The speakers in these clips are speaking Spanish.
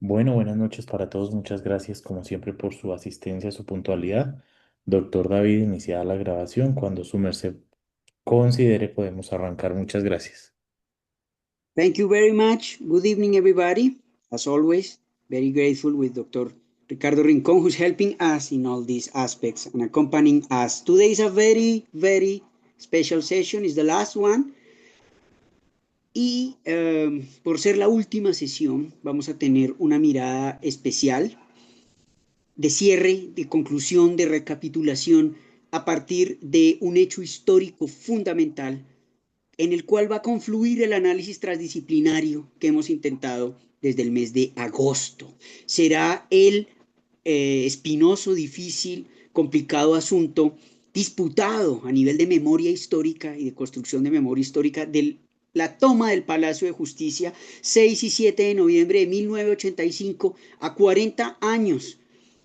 Bueno, buenas noches para todos. Muchas gracias, como siempre, por su asistencia, su puntualidad. Doctor David, iniciada la grabación. Cuando su merced considere, podemos arrancar. Muchas gracias. Thank you very much. Good evening, everybody. As always, very grateful with Dr. Ricardo Rincon, who's helping us in all these aspects and accompanying us. Today is a very special session. It's the last one. Y por ser la última sesión, vamos a tener una mirada especial de cierre, de conclusión, de recapitulación a partir de un hecho histórico fundamental en el cual va a confluir el análisis transdisciplinario que hemos intentado desde el mes de agosto. Será el espinoso, difícil, complicado asunto disputado a nivel de memoria histórica y de construcción de memoria histórica de la toma del Palacio de Justicia 6 y 7 de noviembre de 1985 a 40 años,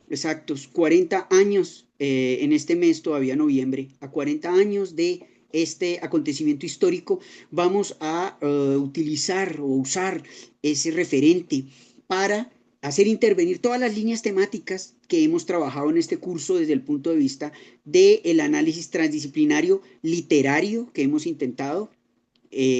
exactos, 40 años en este mes, todavía noviembre, a 40 años de este acontecimiento histórico, vamos a utilizar o usar ese referente para hacer intervenir todas las líneas temáticas que hemos trabajado en este curso desde el punto de vista del análisis transdisciplinario literario que hemos intentado,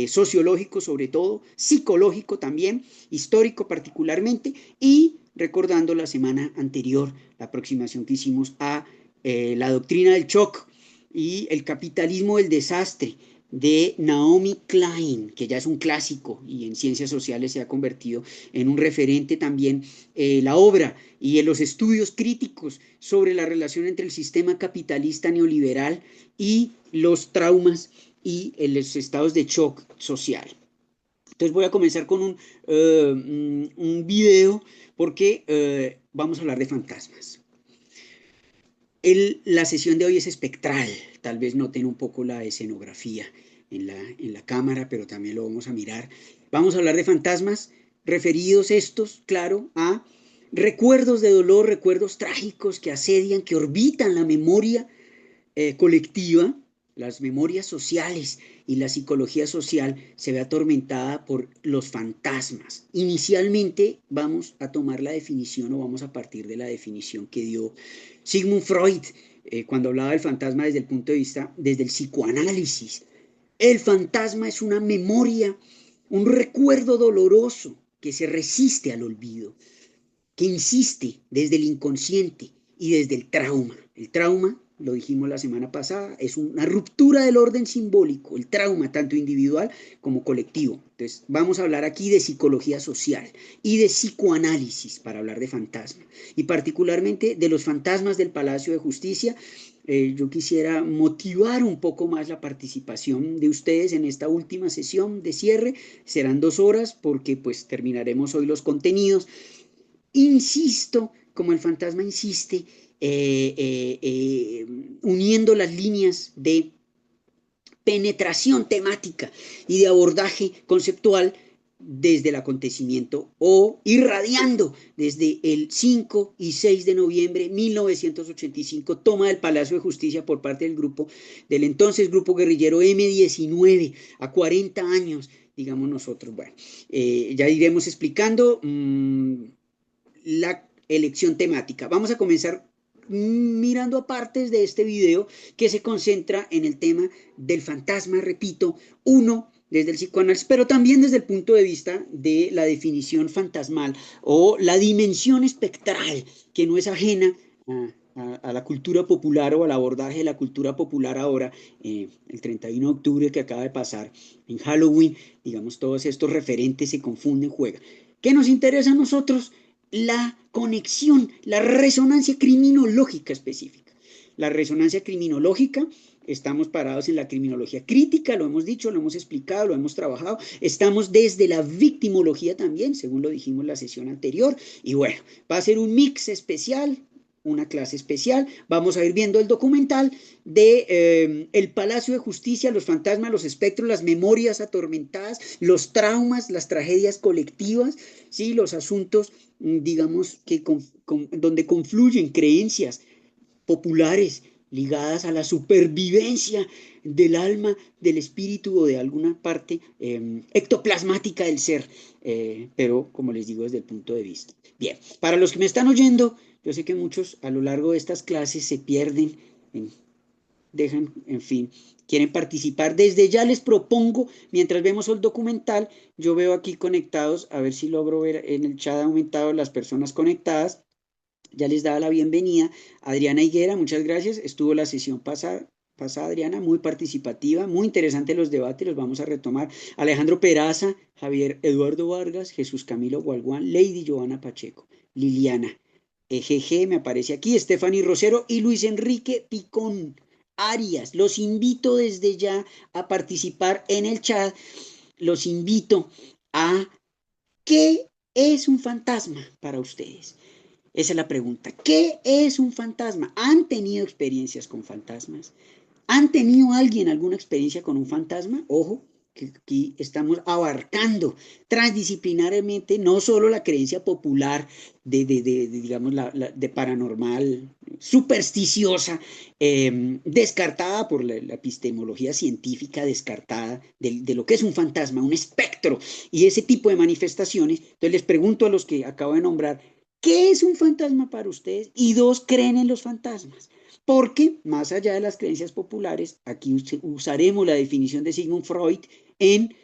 sociológico sobre todo, psicológico también, histórico particularmente, y recordando la semana anterior, la aproximación que hicimos a la doctrina del shock y el capitalismo del desastre de Naomi Klein, que ya es un clásico y en ciencias sociales se ha convertido en un referente también, la obra y en los estudios críticos sobre la relación entre el sistema capitalista neoliberal y los traumas y los estados de shock social. Entonces voy a comenzar con un video porque vamos a hablar de fantasmas. La sesión de hoy es espectral, tal vez noten un poco la escenografía en la cámara, pero también lo vamos a mirar. Vamos a hablar de fantasmas, referidos estos, claro, a recuerdos de dolor, recuerdos trágicos que asedian, que orbitan la memoria colectiva, las memorias sociales y la psicología social se ve atormentada por los fantasmas. Inicialmente vamos a tomar la definición o vamos a partir de la definición que dio Sigmund Freud cuando hablaba del fantasma desde el punto de vista, desde el psicoanálisis. El fantasma es una memoria, un recuerdo doloroso que se resiste al olvido, que insiste desde el inconsciente y desde el trauma. El trauma, lo dijimos la semana pasada, es una ruptura del orden simbólico, el trauma tanto individual como colectivo. Entonces, vamos a hablar aquí de psicología social y de psicoanálisis para hablar de fantasma y particularmente de los fantasmas del Palacio de Justicia. Yo quisiera motivar un poco más la participación de ustedes en esta última sesión de cierre. Serán 2 horas porque pues terminaremos hoy los contenidos. Insisto, como el fantasma insiste, uniendo las líneas de penetración temática y de abordaje conceptual desde el acontecimiento o irradiando desde el 5 y 6 de noviembre de 1985, toma del Palacio de Justicia por parte del entonces grupo guerrillero M-19 a 40 años, digamos nosotros. Bueno, ya iremos explicando la elección temática. Vamos a comenzar mirando a partes de este video que se concentra en el tema del fantasma, repito, uno desde el psicoanálisis, pero también desde el punto de vista de la definición fantasmal o la dimensión espectral, que no es ajena a la cultura popular o al abordaje de la cultura popular ahora, el 31 de octubre que acaba de pasar, en Halloween, digamos, todos estos referentes se confunden, juegan. ¿Qué nos interesa a nosotros? La conexión, la resonancia criminológica específica. La resonancia criminológica, estamos parados en la criminología crítica, lo hemos dicho, lo hemos explicado, lo hemos trabajado, estamos desde la victimología también, según lo dijimos en la sesión anterior, y bueno, va a ser un mix especial, una clase especial, vamos a ir viendo el documental de el Palacio de Justicia, los fantasmas, los espectros, las memorias atormentadas, los traumas, las tragedias colectivas, ¿sí? Los asuntos, digamos, donde confluyen creencias populares ligadas a la supervivencia del alma, del espíritu o de alguna parte ectoplasmática del ser, pero como les digo desde el punto de vista. Bien, para los que me están oyendo, yo sé que muchos a lo largo de estas clases se pierden, dejan, en fin, quieren participar. Desde ya les propongo, mientras vemos el documental, yo veo aquí conectados, a ver si logro ver en el chat aumentado las personas conectadas. Ya les daba la bienvenida. Adriana Higuera, muchas gracias. Estuvo la sesión pasada, Adriana, muy participativa, muy interesante los debates, los vamos a retomar. Alejandro Peraza, Javier Eduardo Vargas, Jesús Camilo Gualguán, Lady Joana Pacheco, Liliana GG me aparece aquí, Stephanie Rosero y Luis Enrique Picón Arias. Los invito desde ya a participar en el chat. Los invito a ¿qué es un fantasma para ustedes? Esa es la pregunta. ¿Qué es un fantasma? ¿Han tenido experiencias con fantasmas? ¿Han tenido alguien alguna experiencia con un fantasma? Ojo, que aquí estamos abarcando transdisciplinariamente no solo la creencia popular digamos, de paranormal, supersticiosa, descartada por la epistemología científica, descartada de lo que es un fantasma, un espectro y ese tipo de manifestaciones. Entonces les pregunto a los que acabo de nombrar, ¿qué es un fantasma para ustedes? Y dos, ¿creen en los fantasmas? Porque, más allá de las creencias populares, aquí usaremos la definición de Sigmund Freud en,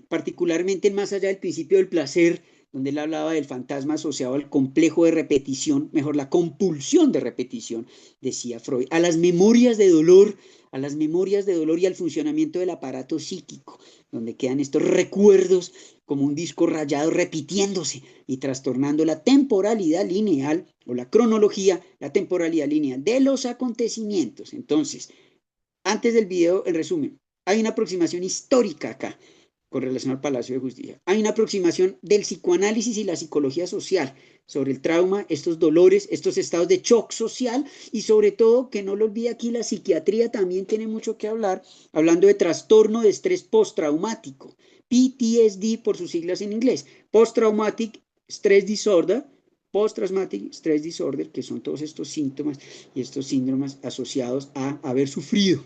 particularmente en más allá del principio del placer, donde él hablaba del fantasma asociado al complejo de repetición, mejor la compulsión de repetición, decía Freud, a las memorias de dolor y al funcionamiento del aparato psíquico, donde quedan estos recuerdos como un disco rayado repitiéndose y trastornando la temporalidad lineal o la cronología, la temporalidad lineal de los acontecimientos. Entonces, antes del video, en resumen, hay una aproximación histórica acá con relación al Palacio de Justicia. Hay una aproximación del psicoanálisis y la psicología social sobre el trauma, estos dolores, estos estados de shock social y sobre todo, que no lo olvide aquí, la psiquiatría también tiene mucho que hablar, hablando de trastorno de estrés postraumático, PTSD por sus siglas en inglés, Post-Traumatic Stress Disorder, Post-Traumatic Stress Disorder, que son todos estos síntomas y estos síndromes asociados a haber sufrido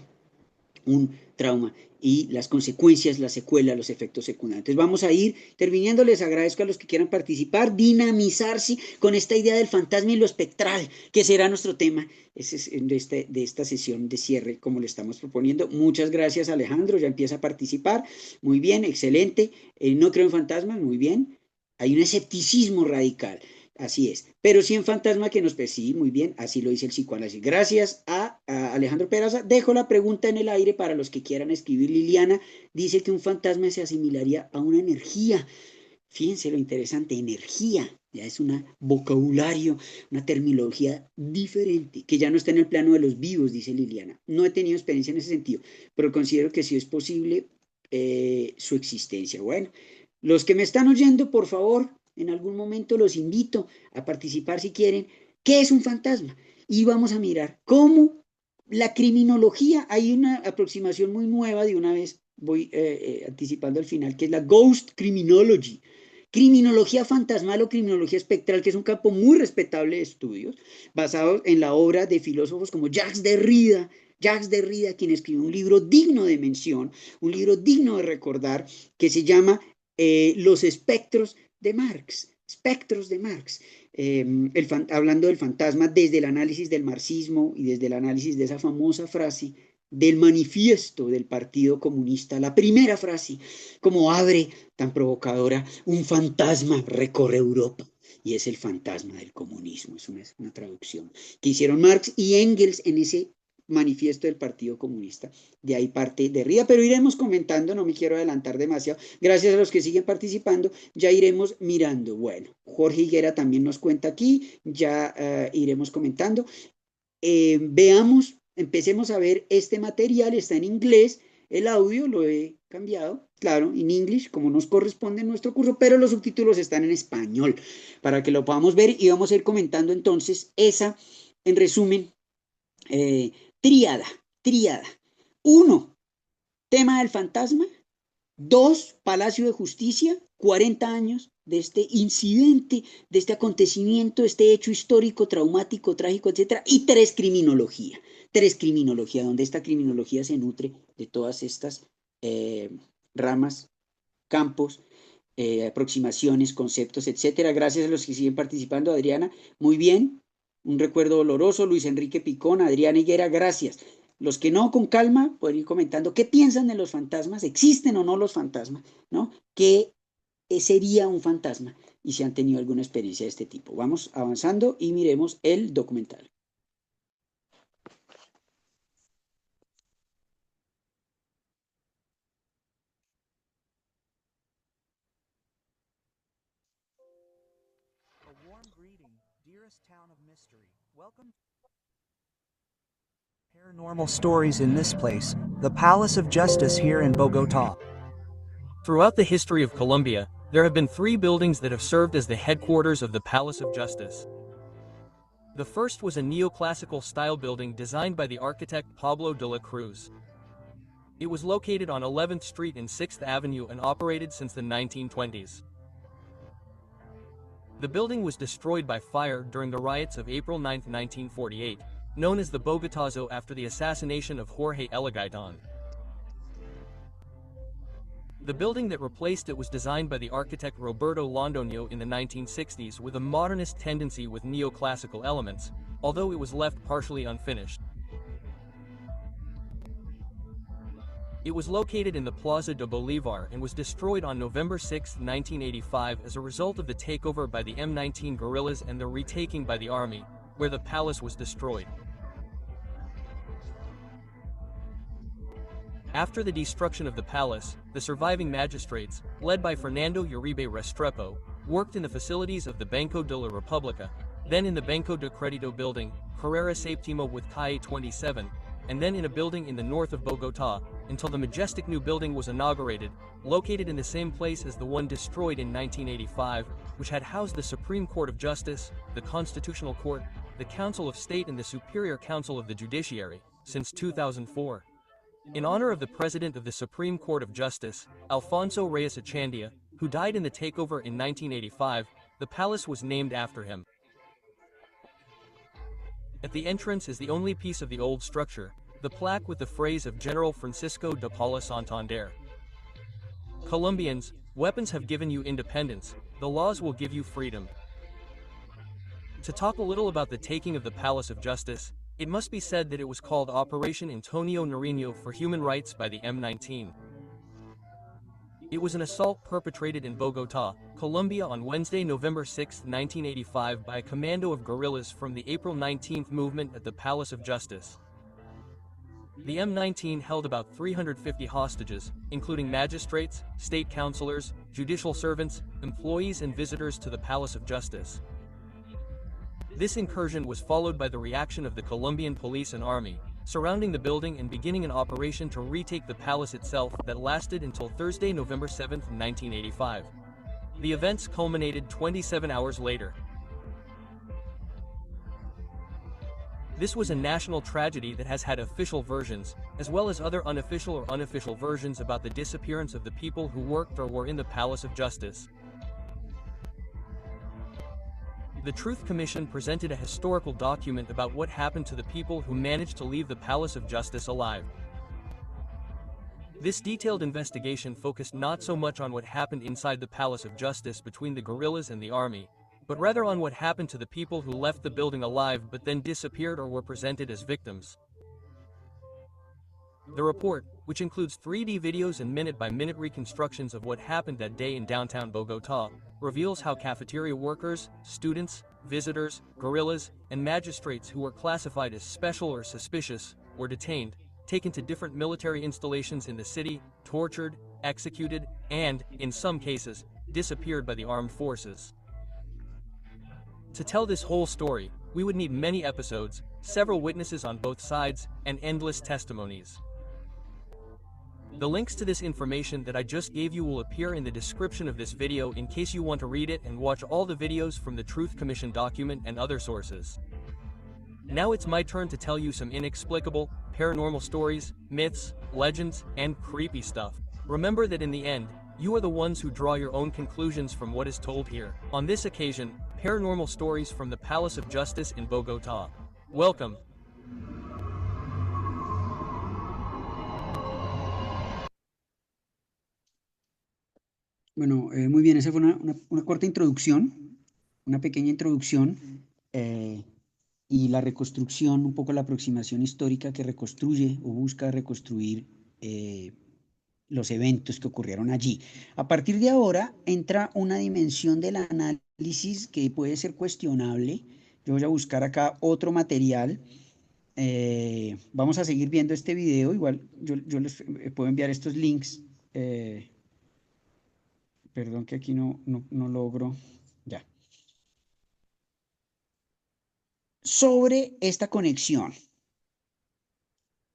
un trauma y las consecuencias, las secuelas, los efectos secundarios. Entonces vamos a ir terminando, les agradezco a los que quieran participar, dinamizarse con esta idea del fantasma y lo espectral, que será nuestro tema de esta sesión de cierre, como le estamos proponiendo. Muchas gracias, Alejandro, ya empieza a participar, muy bien, excelente, no creo en fantasmas, muy bien, hay un escepticismo radical. Así es. Pero sí en fantasma que nos persigue, muy bien, así lo dice el psicoanálisis. Gracias a Alejandro Peraza. Dejo la pregunta en el aire para los que quieran escribir. Liliana dice que un fantasma se asimilaría a una energía. Fíjense lo interesante, energía. Ya es un vocabulario, una terminología diferente, que ya no está en el plano de los vivos, dice Liliana. No he tenido experiencia en ese sentido, pero considero que sí es posible su existencia. Bueno, los que me están oyendo, por favor, en algún momento los invito a participar si quieren. ¿Qué es un fantasma? Y vamos a mirar cómo la criminología, hay una aproximación muy nueva, de una vez voy anticipando al final, que es la Ghost Criminology. Criminología fantasmal o criminología espectral, que es un campo muy respetable de estudios, basado en la obra de filósofos como Jacques Derrida, quien escribió un libro digno de mención, un libro digno de recordar, que se llama Los espectros de Marx, espectros de Marx, hablando del fantasma desde el análisis del marxismo y desde el análisis de esa famosa frase del manifiesto del Partido Comunista, la primera frase, como abre tan provocadora, un fantasma recorre Europa. Y es el fantasma del comunismo, es una traducción que hicieron Marx y Engels en ese manifiesto del Partido Comunista. De ahí parte Derrida, pero iremos comentando, no me quiero adelantar demasiado. Gracias a los que siguen participando, ya iremos mirando. Bueno, Jorge Higuera también nos cuenta aquí, ya iremos comentando. Veamos, empecemos a ver este material, está en inglés, el audio lo he cambiado, claro, en English, como nos corresponde en nuestro curso, pero los subtítulos están en español, para que lo podamos ver y vamos a ir comentando entonces esa, en resumen, eh, tríada, tríada. Uno, tema del fantasma. Dos, Palacio de Justicia, 40 años de este incidente, de este acontecimiento, este hecho histórico, traumático, trágico, etcétera. Y tres, criminología. 3, criminología, donde esta criminología se nutre de todas estas ramas, campos, aproximaciones, conceptos, etcétera. Gracias a los que siguen participando, Adriana. Muy bien, un recuerdo doloroso, Luis Enrique Picón, Adriana Higuera, gracias. Los que no, con calma, pueden ir comentando qué piensan de los fantasmas, existen o no los fantasmas, ¿no? ¿Qué sería un fantasma? Y si han tenido alguna experiencia de este tipo. Vamos avanzando y miremos el documental. A warm greeting, dearest town of mystery. Welcome to paranormal stories in this place, the Palace of Justice here in Bogota. Throughout the history of Colombia, there have been 3 buildings that have served as the headquarters of the Palace of Justice. The first was a neoclassical style building designed by the architect Pablo de la Cruz. It was located on 11th Street and 6th Avenue and operated since the 1920s. The building was destroyed by fire during the riots of April 9, 1948, known as the Bogotazo after the assassination of Jorge Elagaidan. The building that replaced it was designed by the architect Roberto Londoño in the 1960s with a modernist tendency with neoclassical elements, although it was left partially unfinished. It was located in the Plaza de Bolívar and was destroyed on November 6, 1985 as a result of the takeover by the M19 guerrillas and the retaking by the army, where the palace was destroyed. After the destruction of the palace, the surviving magistrates, led by Fernando Uribe Restrepo, worked in the facilities of the Banco de la República, then in the Banco de Credito building, Carrera Séptimo with Calle 27, and then in a building in the north of Bogota, until the majestic new building was inaugurated, located in the same place as the one destroyed in 1985, which had housed the Supreme Court of Justice, the Constitutional Court, the Council of State and the Superior Council of the Judiciary, since 2004. In honor of the President of the Supreme Court of Justice, Alfonso Reyes Echandia, who died in the takeover in 1985, the palace was named after him. At the entrance is the only piece of the old structure, the plaque with the phrase of General Francisco de Paula Santander. Colombians, weapons have given you independence, the laws will give you freedom. To talk a little about the taking of the Palace of Justice, it must be said that it was called Operation Antonio Nariño for Human Rights by the M19. It was an assault perpetrated in Bogota, Colombia on Wednesday, November 6, 1985 by a commando of guerrillas from the April 19th movement at the Palace of Justice. The M19 held about 350 hostages, including magistrates, state councilors, judicial servants, employees and visitors to the Palace of Justice. This incursion was followed by the reaction of the Colombian police and army, surrounding the building and beginning an operation to retake the palace itself that lasted until Thursday, November 7, 1985. The events culminated 27 hours later. This was a national tragedy that has had official versions, as well as other unofficial or unofficial versions about the disappearance of the people who worked or were in the Palace of Justice. The Truth Commission presented a historical document about what happened to the people who managed to leave the Palace of Justice alive. This detailed investigation focused not so much on what happened inside the Palace of Justice between the guerrillas and the army, but rather on what happened to the people who left the building alive but then disappeared or were presented as victims. The report, which includes 3D videos and minute-by-minute reconstructions of what happened that day in downtown Bogota, reveals how cafeteria workers, students, visitors, guerrillas, and magistrates who were classified as special or suspicious were detained, taken to different military installations in the city, tortured, executed, and, in some cases, disappeared by the armed forces. To tell this whole story, we would need many episodes, several witnesses on both sides, and endless testimonies. The links to this information that I just gave you will appear in the description of this video in case you want to read it and watch all the videos from the Truth Commission document and other sources. Now it's my turn to tell you some inexplicable, paranormal stories, myths, legends, and creepy stuff. Remember that in the end, you are the ones who draw your own conclusions from what is told here. On this occasion, paranormal stories from the Palace of Justice in Bogota. Welcome. Bueno, muy bien, esa fue una corta introducción, una pequeña introducción eh, y la reconstrucción, un poco la aproximación histórica que reconstruye o busca reconstruir eh, los eventos que ocurrieron allí. A partir de ahora entra una dimensión del análisis que puede ser cuestionable. Yo voy a buscar acá otro material. Vamos a seguir viendo este video. Igual yo les puedo enviar estos links. Perdón que aquí no logro. Ya. Sobre esta conexión,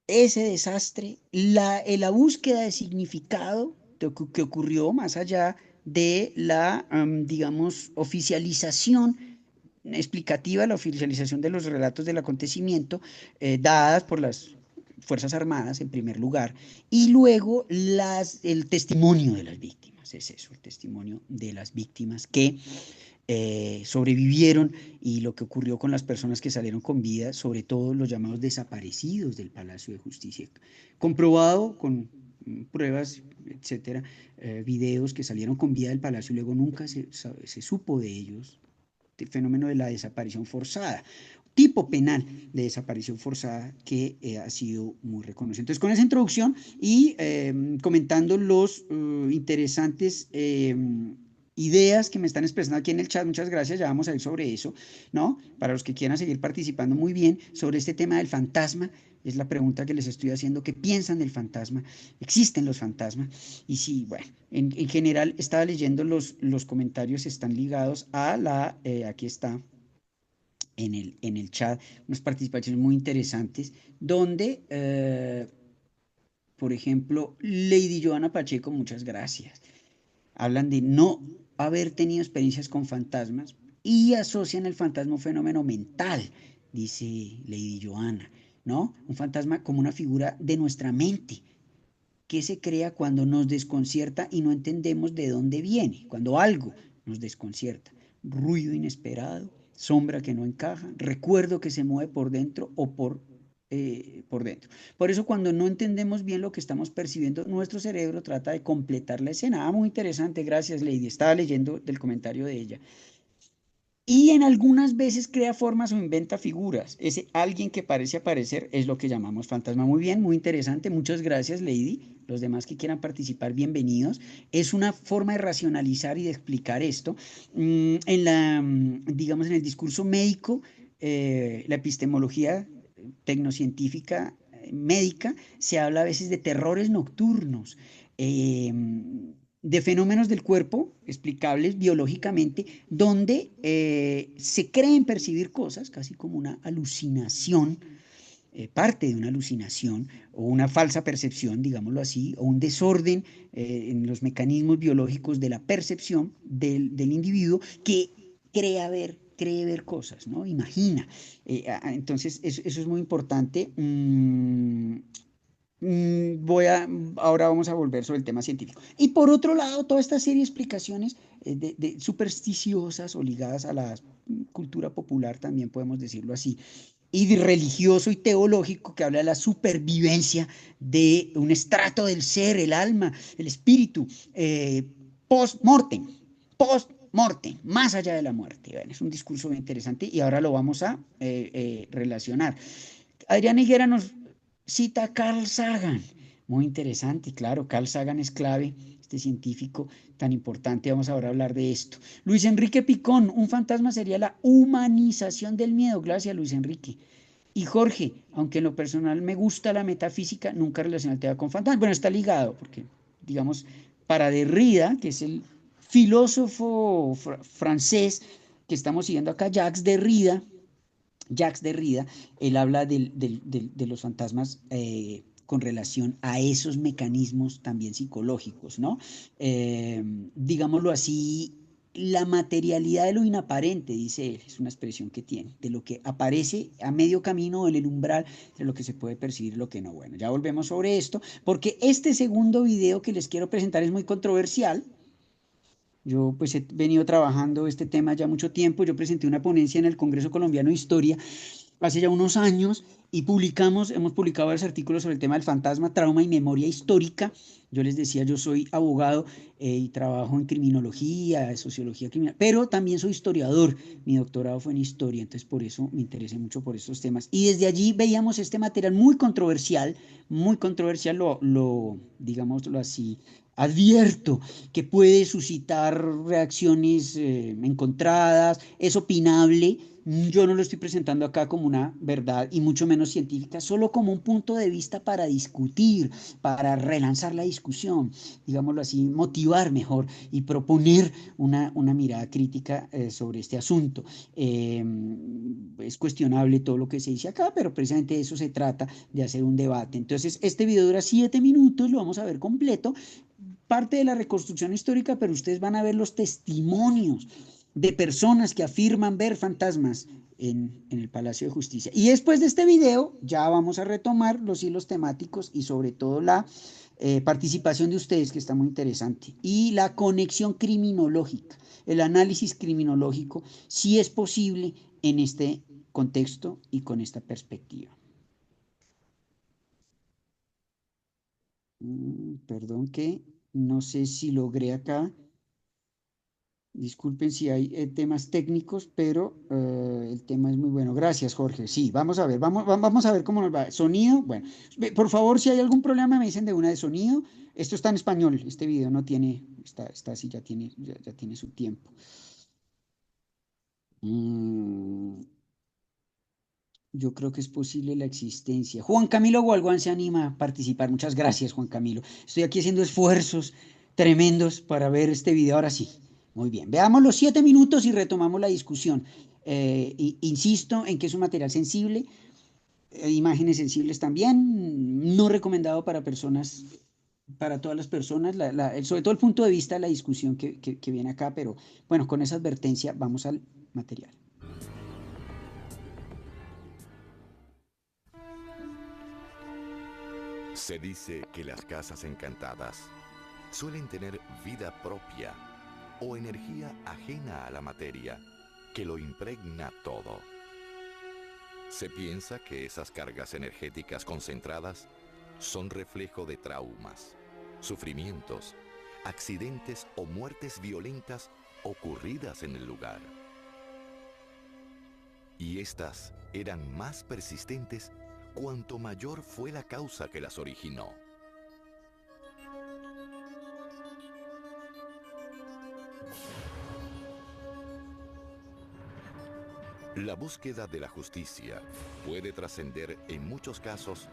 ese desastre, la búsqueda de significado que ocurrió más allá de la, digamos, oficialización explicativa, la oficialización de los relatos del acontecimiento dadas por las Fuerzas Armadas en primer lugar, y luego el testimonio de las víctimas, es eso, el testimonio de las víctimas que sobrevivieron y lo que ocurrió con las personas que salieron con vida, sobre todo los llamados desaparecidos del Palacio de Justicia. Comprobado con pruebas, etcétera, videos que salieron con vida del Palacio y luego nunca se supo de ellos, el fenómeno de la desaparición forzada, tipo penal de desaparición forzada que ha sido muy reconocido. Entonces, con esa introducción y comentando los interesantes ideas que me están expresando aquí en el chat, muchas gracias, ya vamos a ir sobre eso, ¿no? Para los que quieran seguir participando muy bien sobre este tema del fantasma, es la pregunta que les estoy haciendo, ¿qué piensan del fantasma? ¿Existen los fantasmas? Y sí, bueno, en general estaba leyendo los comentarios, están ligados a aquí está, en el chat, unas participaciones muy interesantes, donde, por ejemplo, Lady Joana Pacheco, muchas gracias, hablan de no haber tenido experiencias con fantasmas y asocian el fantasma a un fenómeno mental, dice Lady Joana, ¿no? Un fantasma como una figura de nuestra mente que se crea cuando nos desconcierta y no entendemos de dónde viene, cuando algo nos desconcierta. Ruido inesperado, sombra que no encaja, recuerdo que se mueve por dentro o por dentro. Por eso cuando no entendemos bien lo que estamos percibiendo, nuestro cerebro trata de completar la escena. Ah, muy interesante, gracias Lady. Estaba leyendo del comentario de ella. Y en algunas veces crea formas o inventa figuras. Ese alguien que parece aparecer es lo que llamamos fantasma. Muy bien, muy interesante. Muchas gracias, Lady. Los demás que quieran participar, bienvenidos. Es una forma de racionalizar y de explicar esto. Digamos, en el discurso médico, la epistemología tecnocientífica médica, se habla a veces de terrores nocturnos. Eh, de fenómenos del cuerpo explicables biológicamente, donde se creen percibir cosas, casi como una alucinación, parte de una alucinación o una falsa percepción, digámoslo así, o un desorden en los mecanismos biológicos de la percepción del individuo que cree ver cosas, ¿no? Imagina. Entonces, eso es muy importante. Ahora vamos a volver sobre el tema científico. Y por otro lado, toda esta serie de explicaciones supersticiosas o ligadas a la cultura popular, también podemos decirlo así, y de religioso y teológico que habla de la supervivencia de un estrato del ser, el alma, el espíritu, post-mortem, post-mortem, más allá de la muerte. Bueno, es un discurso muy interesante y ahora lo vamos a relacionar. Adrián Higuera nos cita a Carl Sagan. Muy interesante, claro, Carl Sagan es clave, este científico tan importante. Vamos ahora a hablar de esto. Luis Enrique Picón, un fantasma sería la humanización del miedo. Gracias, Luis Enrique. Y Jorge, aunque en lo personal me gusta la metafísica, nunca relaciona el tema con fantasmas. Bueno, está ligado, porque, digamos, para Derrida, que es el filósofo francés que estamos siguiendo acá, Jacques Derrida, él habla de los fantasmas con relación a esos mecanismos también psicológicos, ¿no? Digámoslo así, la materialidad de lo inaparente, dice él, es una expresión que tiene, de lo que aparece a medio camino en el umbral de lo que se puede percibir y lo que no. Bueno, ya volvemos sobre esto, porque este segundo video que les quiero presentar es muy controversial. Yo pues he venido trabajando este tema ya mucho tiempo. Yo presenté una ponencia en el Congreso Colombiano de Historia hace ya unos años y hemos publicado varios artículos sobre el tema del fantasma, trauma y memoria histórica. Yo les decía, yo soy abogado y trabajo en criminología, sociología criminal, pero también soy historiador. Mi doctorado fue en historia, entonces por eso me interesé mucho por estos temas. Y desde allí veíamos este material muy controversial, digámoslo así, advierto que puede suscitar reacciones encontradas, es opinable. Yo no lo estoy presentando acá como una verdad y mucho menos científica, solo como un punto de vista para discutir, para relanzar la discusión, digámoslo así, motivar mejor y proponer una mirada crítica sobre este asunto. Es cuestionable todo lo que se dice acá, pero precisamente de eso se trata, de hacer un debate. Entonces, este video dura 7 minutos, lo vamos a ver completo, parte de la reconstrucción histórica, pero ustedes van a ver los testimonios de personas que afirman ver fantasmas en el Palacio de Justicia. Y después de este video ya vamos a retomar los hilos temáticos y sobre todo la participación de ustedes, que está muy interesante, y la conexión criminológica, el análisis criminológico, si es posible en este contexto y con esta perspectiva. Perdón que no sé si logré acá. Disculpen si hay temas técnicos, pero el tema es muy bueno. Gracias, Jorge. Sí, vamos a ver, vamos a ver cómo nos va. Sonido, bueno, por favor, si hay algún problema, me dicen de una de sonido. Esto está en español, este video no tiene, está así, ya tiene su tiempo. Yo creo que es posible la existencia. Juan Camilo Gualguán se anima a participar. Muchas gracias, Juan Camilo. Estoy aquí haciendo esfuerzos tremendos para ver este video. Ahora sí. Muy bien. Veamos los 7 minutos y retomamos la discusión. Insisto en que es un material sensible, imágenes sensibles también, no recomendado para personas, para todas las personas, sobre todo el punto de vista de la discusión que viene acá, pero bueno, con esa advertencia vamos al material. Se dice que las casas encantadas suelen tener vida propia o energía ajena a la materia que lo impregna todo. Se piensa que esas cargas energéticas concentradas son reflejo de traumas, sufrimientos, accidentes o muertes violentas ocurridas en el lugar. Y estas eran más persistentes cuanto mayor fue la causa que las originó. La búsqueda de la justicia puede trascender en muchos casos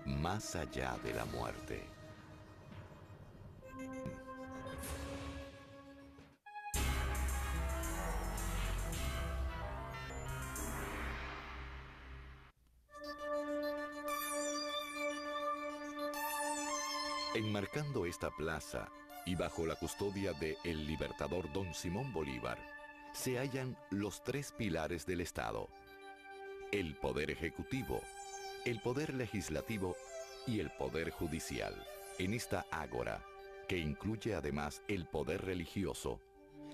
más allá de la muerte. Enmarcando esta plaza y bajo la custodia de el libertador Don Simón Bolívar, se hallan los 3 pilares del Estado: el poder ejecutivo, el poder legislativo y el poder judicial. En esta ágora, que incluye además el poder religioso,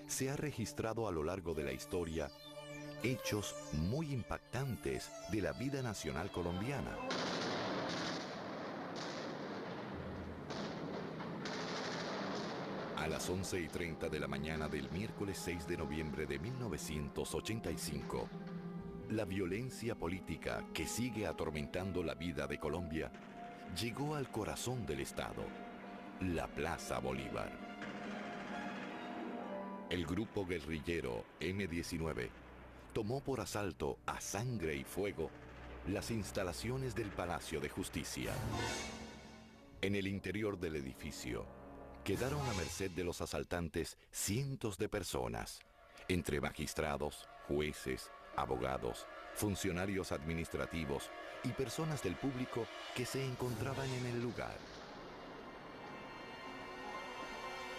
se ha registrado a lo largo de la historia hechos muy impactantes de la vida nacional colombiana. A las 11:30 de la mañana del miércoles 6 de noviembre de 1985, la violencia política que sigue atormentando la vida de Colombia llegó al corazón del Estado, la Plaza Bolívar. El grupo guerrillero M-19 tomó por asalto a sangre y fuego las instalaciones del Palacio de Justicia. En el interior del edificio quedaron a merced de los asaltantes cientos de personas, entre magistrados, jueces, abogados, funcionarios administrativos y personas del público que se encontraban en el lugar.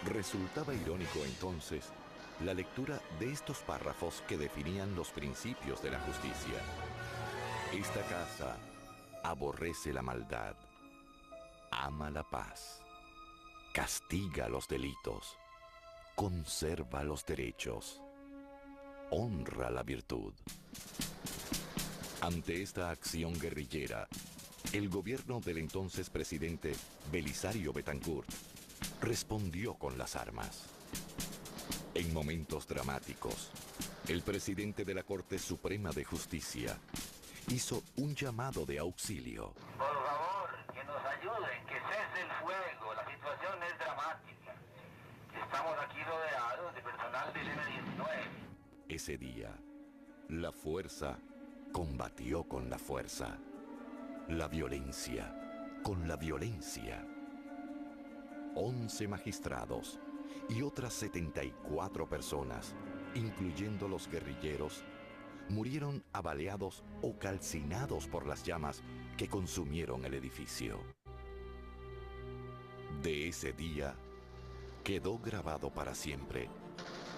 Resultaba irónico entonces la lectura de estos párrafos que definían los principios de la justicia. Esta casa aborrece la maldad, ama la paz, castiga los delitos, conserva los derechos, honra la virtud. Ante esta acción guerrillera, el gobierno del entonces presidente Belisario Betancourt respondió con las armas. En momentos dramáticos, el presidente de la Corte Suprema de Justicia hizo un llamado de auxilio. Por favor, que nos ayuden, que cese el fuego, la situación es dramática. Estamos aquí rodeados de personal del M-19. Ese día, la fuerza combatió con la fuerza, la violencia con la violencia. 11 magistrados y otras 74 personas, incluyendo los guerrilleros, murieron abaleados o calcinados por las llamas que consumieron el edificio. De ese día quedó grabado para siempre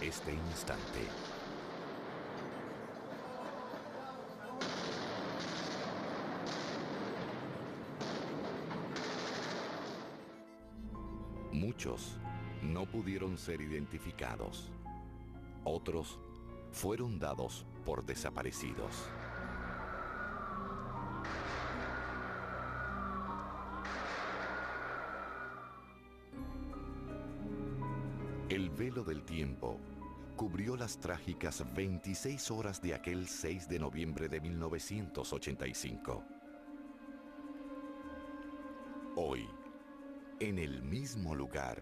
este instante. Muchos no pudieron ser identificados. Otros fueron dados por desaparecidos. El velo del tiempo cubrió las trágicas 26 horas de aquel 6 de noviembre de 1985. Hoy, en el mismo lugar,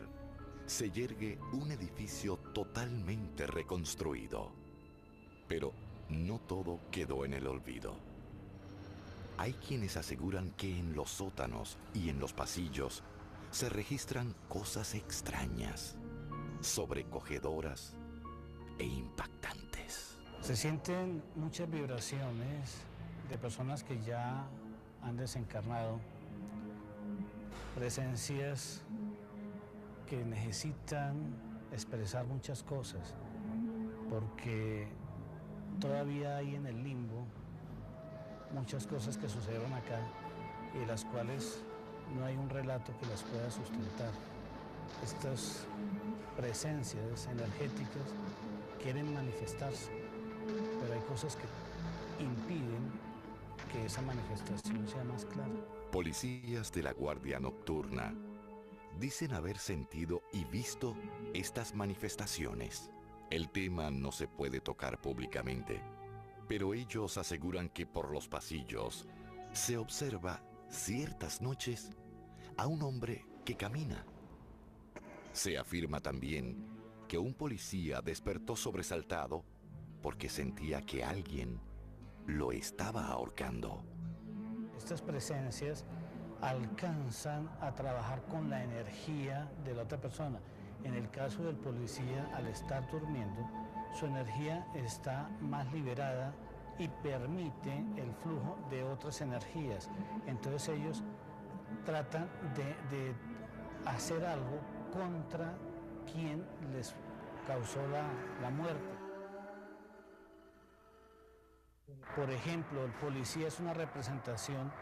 se yergue un edificio totalmente reconstruido. Pero no todo quedó en el olvido. Hay quienes aseguran que en los sótanos y en los pasillos se registran cosas extrañas, sobrecogedoras e impactantes. Se sienten muchas vibraciones de personas que ya han desencarnado, presencias que necesitan expresar muchas cosas, porque todavía hay en el limbo muchas cosas que sucedieron acá y las cuales no hay un relato que las pueda sustentar. Estas presencias energéticas quieren manifestarse, pero hay cosas que impiden que esa manifestación sea más clara. Policías de la Guardia Nocturna dicen haber sentido y visto estas manifestaciones. El tema no se puede tocar públicamente, pero ellos aseguran que por los pasillos se observa ciertas noches a un hombre que camina. Se afirma también que un policía despertó sobresaltado porque sentía que alguien lo estaba ahorcando. Estas presencias alcanzan a trabajar con la energía de la otra persona. En el caso del policía, al estar durmiendo, su energía está más liberada y permite el flujo de otras energías. Entonces ellos tratan de hacer algo contra quien les causó la muerte. Por ejemplo, el policía es una representación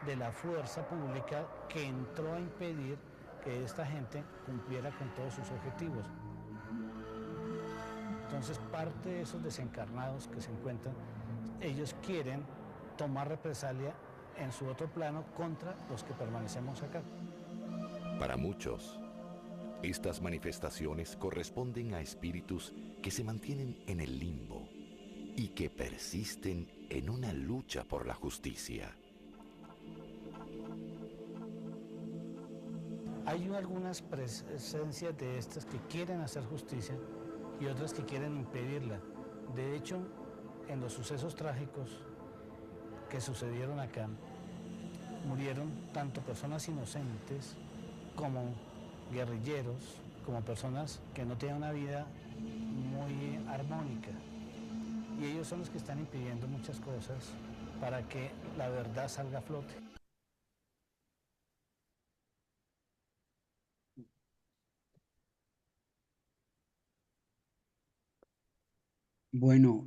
de la fuerza pública que entró a impedir que esta gente cumpliera con todos sus objetivos. Entonces, parte de esos desencarnados que se encuentran, ellos quieren tomar represalia en su otro plano contra los que permanecemos acá. Para muchos, estas manifestaciones corresponden a espíritus que se mantienen en el limbo y que persisten en una lucha por la justicia. Hay algunas presencias de estas que quieren hacer justicia y otras que quieren impedirla. De hecho, en los sucesos trágicos que sucedieron acá, murieron tanto personas inocentes como guerrilleros, como personas que no tienen una vida muy armónica. Y ellos son los que están impidiendo muchas cosas para que la verdad salga a flote. Bueno,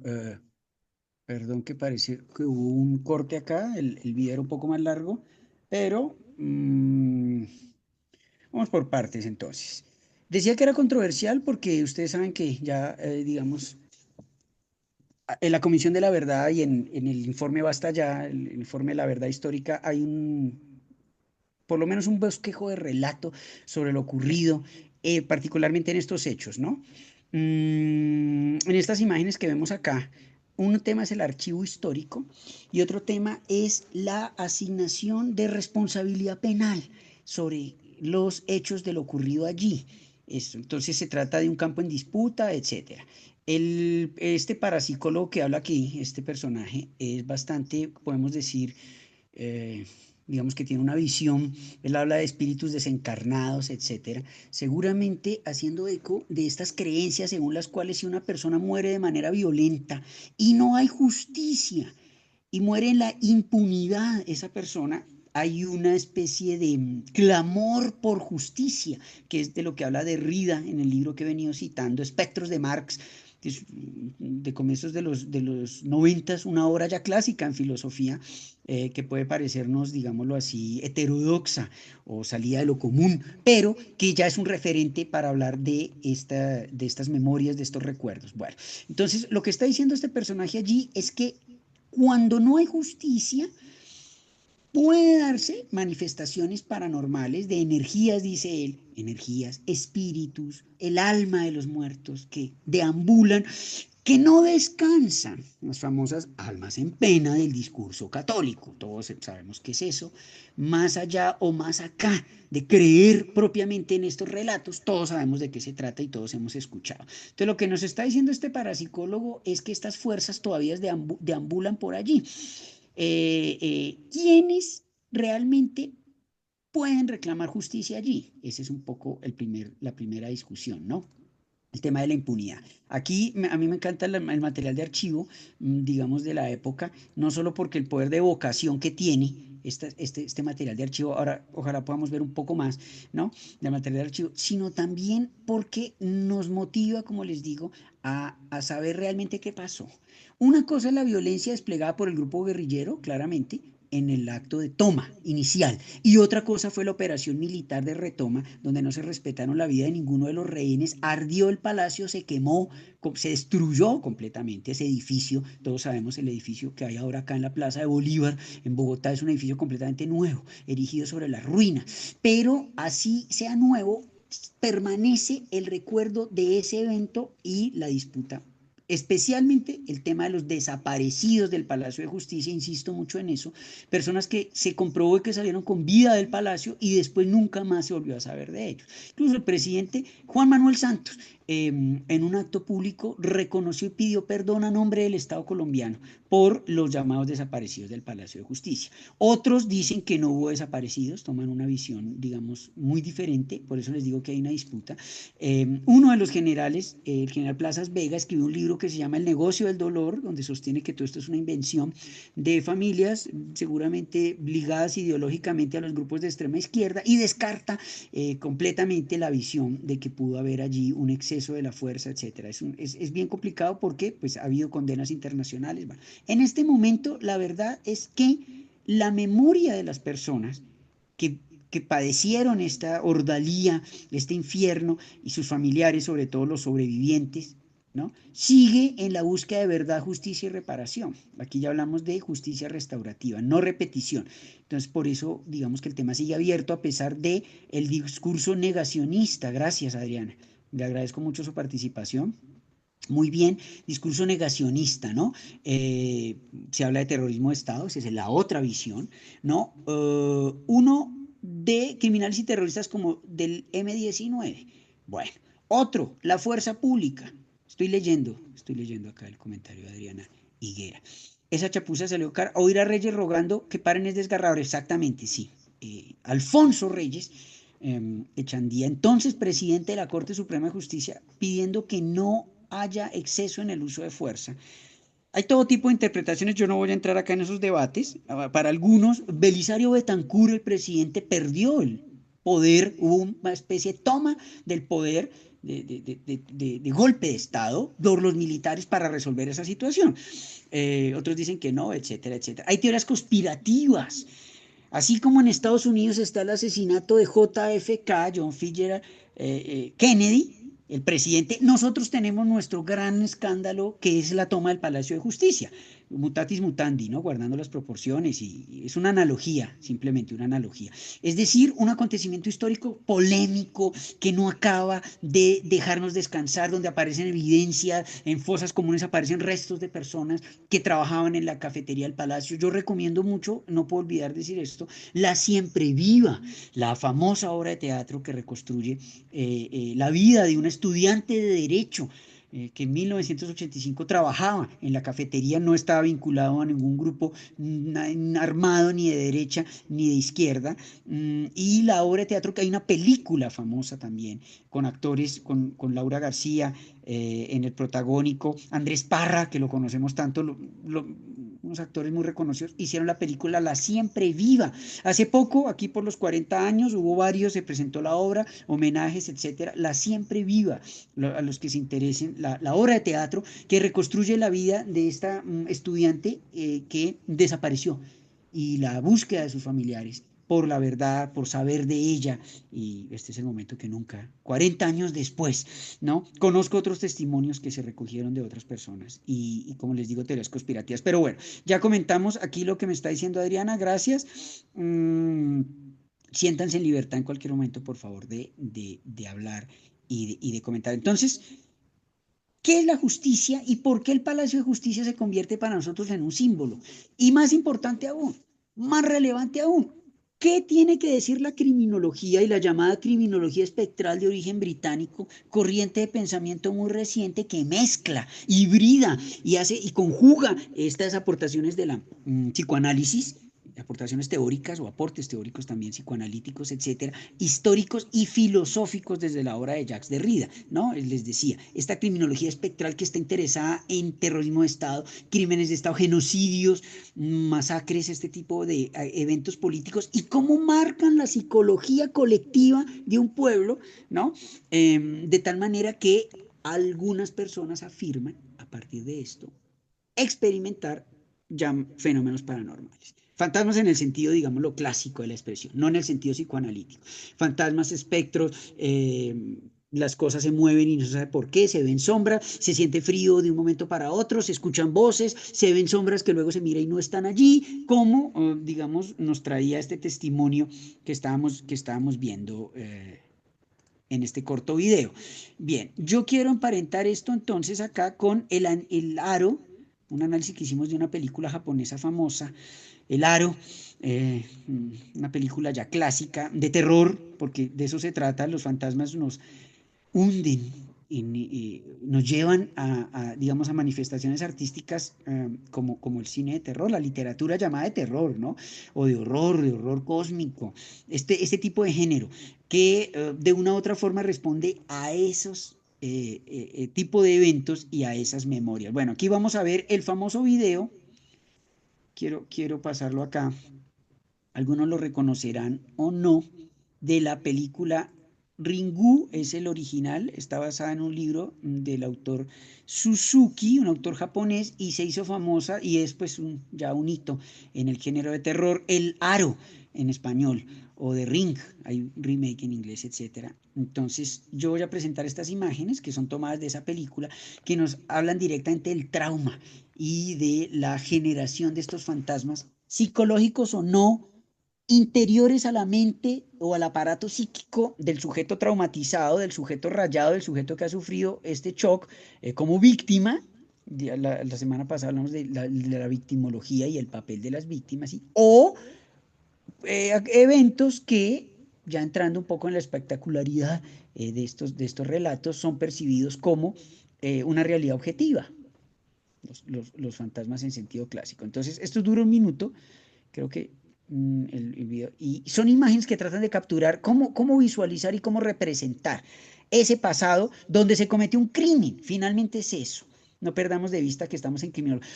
perdón que pareció que hubo un corte acá, el video era un poco más largo, pero vamos por partes entonces. Decía que era controversial porque ustedes saben que ya, digamos, En la Comisión de la Verdad y en el informe Basta Ya, el informe de la verdad histórica, hay por lo menos un bosquejo de relato sobre lo ocurrido, particularmente en estos hechos, ¿no? En estas imágenes que vemos acá, un tema es el archivo histórico y otro tema es la asignación de responsabilidad penal sobre los hechos de lo ocurrido allí. Esto, entonces se trata de un campo en disputa, etcétera. Este parapsicólogo que habla aquí, este personaje, es bastante, podemos decir, eh, digamos que tiene una visión, él habla de espíritus desencarnados, etcétera, seguramente haciendo eco de estas creencias según las cuales si una persona muere de manera violenta y no hay justicia y muere en la impunidad esa persona, hay una especie de clamor por justicia, que es de lo que habla Derrida en el libro que he venido citando, Espectros de Marx, que es de comienzos de los 90, una obra ya clásica en filosofía, que puede parecernos, digámoslo así, heterodoxa o salida de lo común, pero que ya es un referente para hablar de estas memorias, de estos recuerdos. Bueno, entonces lo que está diciendo este personaje allí es que cuando no hay justicia, puede darse manifestaciones paranormales de energías, dice él, energías, espíritus, el alma de los muertos que deambulan, que no descansan, las famosas almas en pena del discurso católico. Todos sabemos qué es eso. Más allá o más acá de creer propiamente en estos relatos, todos sabemos de qué se trata y todos hemos escuchado. Entonces, lo que nos está diciendo este parapsicólogo es que estas fuerzas todavía deambulan por allí. ¿Quiénes realmente pueden reclamar justicia allí? Esa es un poco la primera discusión, ¿no? El tema de la impunidad. Aquí a mí me encanta el material de archivo, digamos, de la época, no solo porque el poder de evocación que tiene este material de archivo, ahora ojalá podamos ver un poco más, ¿no? Del material de archivo, sino también porque nos motiva, como les digo, a saber realmente qué pasó. Una cosa es la violencia desplegada por el grupo guerrillero, claramente, en el acto de toma inicial. Y otra cosa fue la operación militar de retoma, donde no se respetaron la vida de ninguno de los rehenes, ardió el palacio, se quemó, se destruyó completamente ese edificio. Todos sabemos el edificio que hay ahora acá en la Plaza de Bolívar, en Bogotá, es un edificio completamente nuevo, erigido sobre la ruina. Pero así sea nuevo, permanece el recuerdo de ese evento y la disputa, especialmente el tema de los desaparecidos del Palacio de Justicia, insisto mucho en eso, personas que se comprobó que salieron con vida del palacio y después nunca más se volvió a saber de ellos. Incluso el presidente Juan Manuel Santos, en un acto público, reconoció y pidió perdón a nombre del Estado colombiano por los llamados desaparecidos del Palacio de Justicia. Otros dicen que no hubo desaparecidos, toman una visión, digamos, muy diferente, por eso les digo que hay una disputa. Uno de los generales, el general Plazas Vega, escribió un libro que se llama El negocio del dolor, donde sostiene que todo esto es una invención de familias seguramente ligadas ideológicamente a los grupos de extrema izquierda y descarta completamente la visión de que pudo haber allí un exceso de la fuerza, etcétera. Es bien complicado porque pues, ha habido condenas internacionales. Bueno, en este momento, la verdad es que la memoria de las personas que padecieron esta ordalía, este infierno, y sus familiares, sobre todo los sobrevivientes, ¿no? Sigue en la búsqueda de verdad, justicia y reparación. Aquí ya hablamos de justicia restaurativa, no repetición. Entonces, por eso, digamos que el tema sigue abierto a pesar de el discurso negacionista. Gracias, Adriana. Le agradezco mucho su participación. Muy bien, discurso negacionista, ¿no? Se habla de terrorismo de Estado, esa es la otra visión, ¿no? Uno de criminales y terroristas como del M-19. Bueno, otro, la fuerza pública. Estoy leyendo acá el comentario de Adriana Higuera. Esa chapuza salió cara. Oír a Reyes rogando que paren es desgarrador. Exactamente, sí. Alfonso Reyes Echandía, entonces presidente de la Corte Suprema de Justicia, pidiendo que no haya exceso en el uso de fuerza. Hay todo tipo de interpretaciones, yo no voy a entrar acá en esos debates. Para algunos, Belisario Betancur, el presidente, perdió el poder, hubo una especie de toma del poder, de golpe de Estado por los militares para resolver esa situación. Otros dicen que no, etcétera, etcétera. Hay teorías conspirativas. Así como en Estados Unidos está el asesinato de JFK, John Fitzgerald Kennedy, el presidente, nosotros tenemos nuestro gran escándalo que es la toma del Palacio de Justicia, mutatis mutandi, ¿no? Guardando las proporciones y es una analogía, simplemente una analogía. Es decir, un acontecimiento histórico polémico que no acaba de dejarnos descansar, donde aparecen evidencias, en fosas comunes aparecen restos de personas que trabajaban en la cafetería del Palacio. Yo recomiendo mucho, no puedo olvidar decir esto, La Siempre Viva, la famosa obra de teatro que reconstruye la vida de un estudiante de Derecho que en 1985 trabajaba en la cafetería, no estaba vinculado a ningún grupo armado ni de derecha ni de izquierda, y la obra de teatro, que hay una película famosa también, con actores, con Laura García en el protagónico, Andrés Parra, que lo conocemos tanto, unos actores muy reconocidos, hicieron la película La Siempre Viva. Hace poco, aquí por los 40 años, hubo varios, se presentó la obra, homenajes, etcétera. La Siempre Viva, a los que se interesen, la obra de teatro que reconstruye la vida de esta estudiante que desapareció y la búsqueda de sus familiares por la verdad, por saber de ella, y este es el momento que nunca, 40 años después, ¿no? Conozco otros testimonios que se recogieron de otras personas y como les digo, teorías conspirativas. Pero bueno, ya comentamos aquí lo que me está diciendo Adriana, gracias. Siéntanse en libertad en cualquier momento, por favor, de hablar y de comentar. Entonces, ¿qué es la justicia y por qué el Palacio de Justicia se convierte para nosotros en un símbolo? Y más importante aún, más relevante aún, ¿qué tiene que decir la criminología y la llamada criminología espectral de origen británico, corriente de pensamiento muy reciente que mezcla, hibrida y hace y conjuga estas aportaciones de la psicoanálisis, aportaciones teóricas o aportes teóricos también psicoanalíticos, etcétera, históricos y filosóficos desde la obra de Jacques Derrida, ¿no? Les decía, esta criminología espectral que está interesada en terrorismo de Estado, crímenes de Estado, genocidios, masacres, este tipo de eventos políticos y cómo marcan la psicología colectiva de un pueblo, ¿no? De tal manera que algunas personas afirman, a partir de esto, experimentar ya fenómenos paranormales. Fantasmas en el sentido, digamos, lo clásico de la expresión, no en el sentido psicoanalítico. Fantasmas, espectros, las cosas se mueven y no se sabe por qué, se ven sombras, se siente frío de un momento para otro, se escuchan voces, se ven sombras que luego se mira y no están allí, como, digamos, nos traía este testimonio que estábamos viendo en este corto video. Bien, yo quiero emparentar esto entonces acá con el aro, un análisis que hicimos de una película japonesa famosa, El Aro, una película ya clásica de terror, porque de eso se trata, los fantasmas nos hunden, nos llevan digamos, a manifestaciones artísticas como el cine de terror, la literatura llamada de terror, ¿no? O de horror cósmico, este tipo de género, que de una u otra forma responde a esos tipo de eventos y a esas memorias. Bueno, aquí vamos a ver el famoso video, quiero pasarlo acá, algunos lo reconocerán o no, de la película Ringu, es el original, está basada en un libro del autor Suzuki, un autor japonés, y se hizo famosa y es pues ya un hito en el género de terror, El Aro en español, o The Ring, hay un remake en inglés, etcétera. Entonces yo voy a presentar estas imágenes que son tomadas de esa película, que nos hablan directamente del trauma y de la generación de estos fantasmas, psicológicos o no, interiores a la mente o al aparato psíquico del sujeto traumatizado, del sujeto rayado, del sujeto que ha sufrido este shock como víctima. La semana pasada hablamos de la victimología y el papel de las víctimas, ¿sí? O eventos que, ya entrando un poco en la espectacularidad de estos relatos, son percibidos como una realidad objetiva, los fantasmas en sentido clásico. Entonces, esto dura un minuto, creo que el video, y son imágenes que tratan de capturar cómo visualizar y cómo representar ese pasado donde se cometió un crimen. Finalmente es eso. No perdamos de vista que estamos en criminología.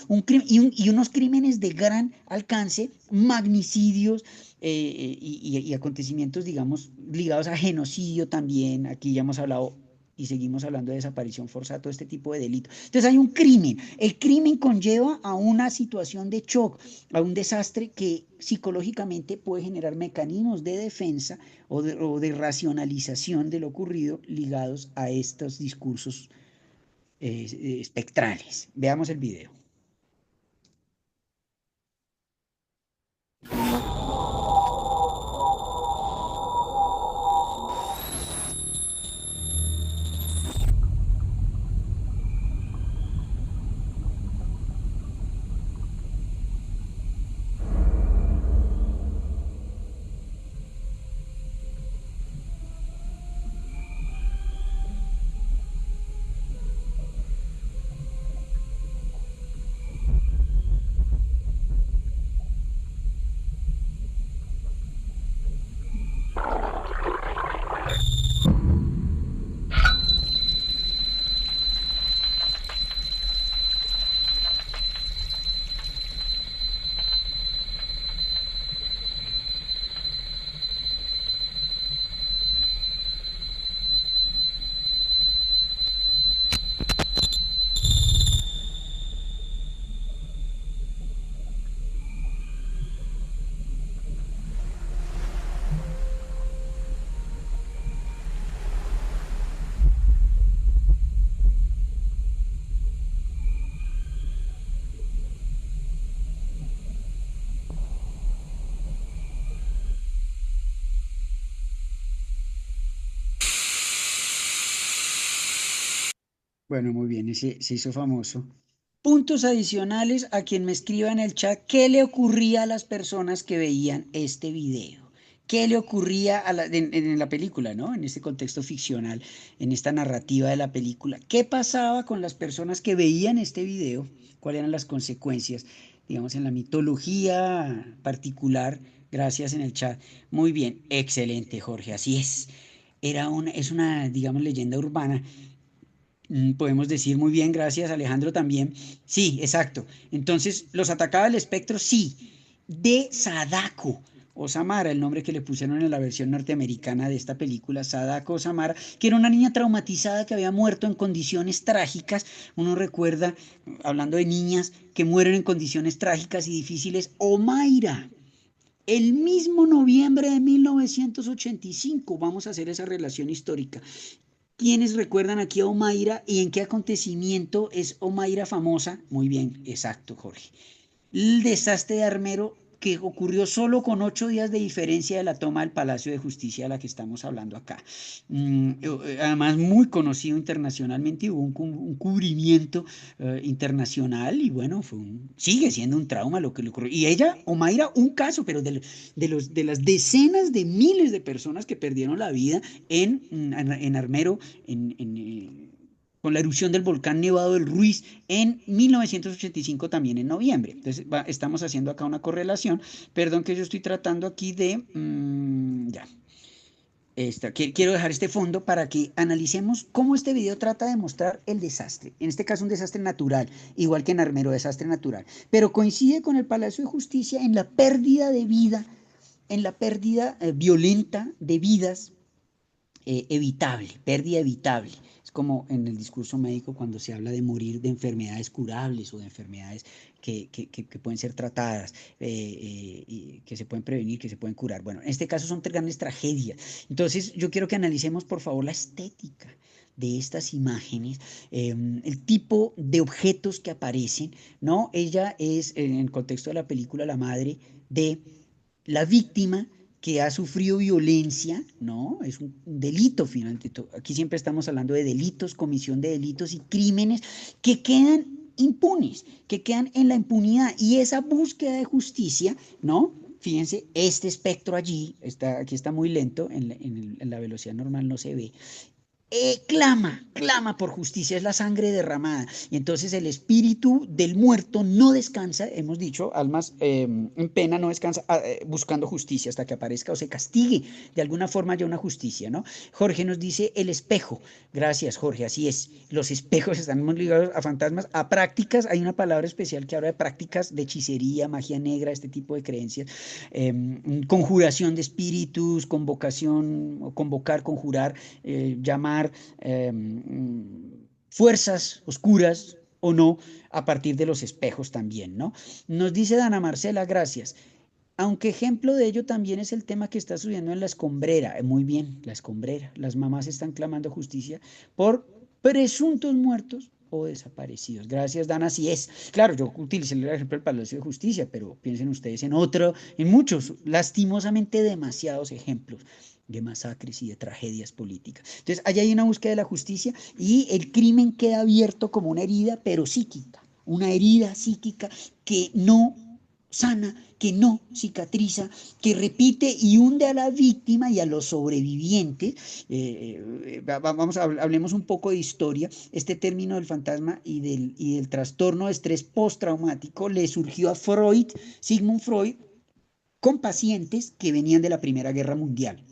Y unos crímenes de gran alcance, magnicidios y acontecimientos, digamos, ligados a genocidio también. Aquí ya hemos hablado y seguimos hablando de desaparición forzada, todo este tipo de delitos. Entonces hay un crimen. El crimen conlleva a una situación de shock, a un desastre que psicológicamente puede generar mecanismos de defensa o de racionalización de lo ocurrido ligados a estos discursos espectrales. Veamos el video. Bueno, muy bien, ese se hizo famoso. Puntos adicionales a quien me escriba en el chat, ¿qué le ocurría a las personas que veían este video? ¿Qué le ocurría en la película, ¿no? En este contexto ficcional, en esta narrativa de la película. ¿Qué pasaba con las personas que veían este video? ¿Cuáles eran las consecuencias, digamos, en la mitología particular? Gracias en el chat. Muy bien, excelente, Jorge, así es. Es una, digamos, leyenda urbana. Podemos decir muy bien, gracias Alejandro también. Sí, exacto. Entonces, ¿los atacaba el espectro? Sí. De Sadako o Samara, el nombre que le pusieron en la versión norteamericana de esta película, Sadako o Samara, que era una niña traumatizada que había muerto en condiciones trágicas. Uno recuerda, hablando de niñas que mueren en condiciones trágicas y difíciles, Omaira. El mismo noviembre de 1985, vamos a hacer esa relación histórica. ¿Quiénes recuerdan aquí a Omaira y en qué acontecimiento es Omaira famosa? Muy bien, exacto, Jorge. El desastre de Armero que ocurrió solo con 8 días de diferencia de la toma del Palacio de Justicia de la que estamos hablando acá. Además, muy conocido internacionalmente, y hubo un cubrimiento internacional y bueno, sigue siendo un trauma lo que le ocurrió. Y ella, Omaira, un caso, pero de las decenas de miles de personas que perdieron la vida en Armero, con la erupción del volcán Nevado del Ruiz en 1985 también en noviembre. Entonces estamos haciendo acá una correlación. Perdón que yo estoy tratando aquí de... ya. Quiero dejar este fondo para que analicemos cómo este video trata de mostrar el desastre. En este caso un desastre natural, igual que en Armero, desastre natural. Pero coincide con el Palacio de Justicia en la pérdida de vida, en la pérdida violenta de vidas evitable, pérdida evitable. Es como en el discurso médico cuando se habla de morir de enfermedades curables o de enfermedades que pueden ser tratadas, y que se pueden prevenir, que se pueden curar. Bueno, en este caso son grandes tragedias. Entonces, yo quiero que analicemos, por favor, la estética de estas imágenes, el tipo de objetos que aparecen, ¿no? Ella es, en el contexto de la película, la madre de la víctima que ha sufrido violencia, ¿no? Es un delito finalmente. Aquí siempre estamos hablando de delitos, comisión de delitos y crímenes que quedan impunes, que quedan en la impunidad. Y esa búsqueda de justicia, ¿no? Fíjense, este espectro allí, aquí está muy lento, en la velocidad normal no se ve. Clama por justicia, es la sangre derramada. Y entonces el espíritu del muerto no descansa, hemos dicho, almas en pena no descansa buscando justicia hasta que aparezca o se castigue de alguna forma ya una justicia, ¿no? Jorge nos dice el espejo. Gracias, Jorge, así es. Los espejos están muy ligados a fantasmas, a prácticas. Hay una palabra especial que habla de prácticas de hechicería, magia negra, este tipo de creencias. Conjuración de espíritus, convocación, convocar, conjurar, llamar llamar fuerzas oscuras o no, a partir de los espejos también, ¿no? Nos dice Dana Marcela, gracias. Aunque ejemplo de ello también es el tema que está sucediendo en la escombrera. Muy bien, la escombrera. Las mamás están clamando justicia por presuntos muertos o desaparecidos. Gracias, Dana. Así es. Claro, yo utilicé el ejemplo del Palacio de Justicia, pero piensen ustedes en otro, en muchos, lastimosamente demasiados ejemplos de masacres y de tragedias políticas. Entonces, allá hay una búsqueda de la justicia y el crimen queda abierto como una herida, pero psíquica, una herida psíquica que no sana, que no cicatriza, que repite y hunde a la víctima y a los sobrevivientes. Hablemos un poco de historia. Este término del fantasma y del trastorno de estrés postraumático le surgió a Freud, Sigmund Freud, con pacientes que venían de la Primera Guerra Mundial,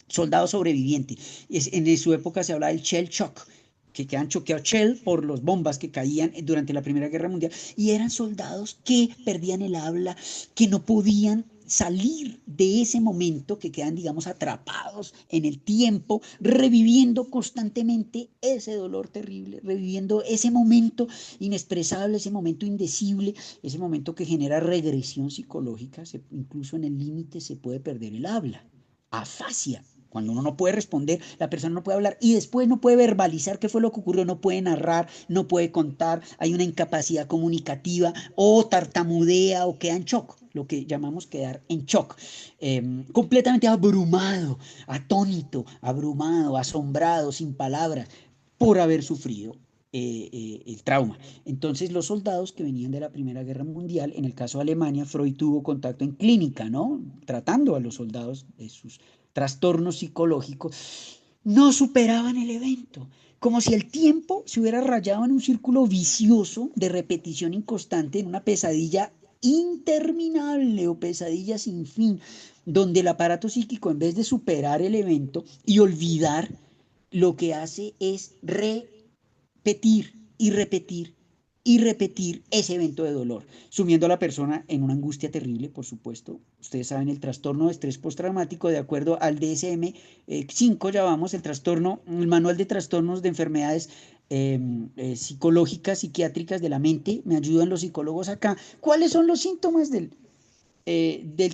soldados sobrevivientes. En su época se hablaba del shell shock, que quedan choqueados shell por las bombas que caían durante la Primera Guerra Mundial, y eran soldados que perdían el habla, que no podían salir de ese momento, que quedan, digamos, atrapados en el tiempo, reviviendo constantemente ese dolor terrible, reviviendo ese momento inexpresable, ese momento indecible, ese momento que genera regresión psicológica, incluso en el límite se puede perder el habla, afasia. Cuando uno no puede responder, la persona no puede hablar y después no puede verbalizar qué fue lo que ocurrió, no puede narrar, no puede contar, hay una incapacidad comunicativa o tartamudea o queda en shock, lo que llamamos quedar en shock, completamente abrumado, atónito, abrumado, asombrado, sin palabras, por haber sufrido el trauma. Entonces los soldados que venían de la Primera Guerra Mundial, en el caso de Alemania, Freud tuvo contacto en clínica, ¿no? Tratando a los soldados de sus trastornos psicológicos, no superaban el evento, como si el tiempo se hubiera rayado en un círculo vicioso de repetición inconstante, en una pesadilla interminable o pesadilla sin fin, donde el aparato psíquico, en vez de superar el evento y olvidar, lo que hace es repetir y repetir y repetir ese evento de dolor, sumiendo a la persona en una angustia terrible, por supuesto. Ustedes saben, el trastorno de estrés postraumático, de acuerdo al DSM-5, llamamos el trastorno, el manual de trastornos de enfermedades psicológicas, psiquiátricas de la mente. Me ayudan los psicólogos acá. ¿Cuáles son los síntomas del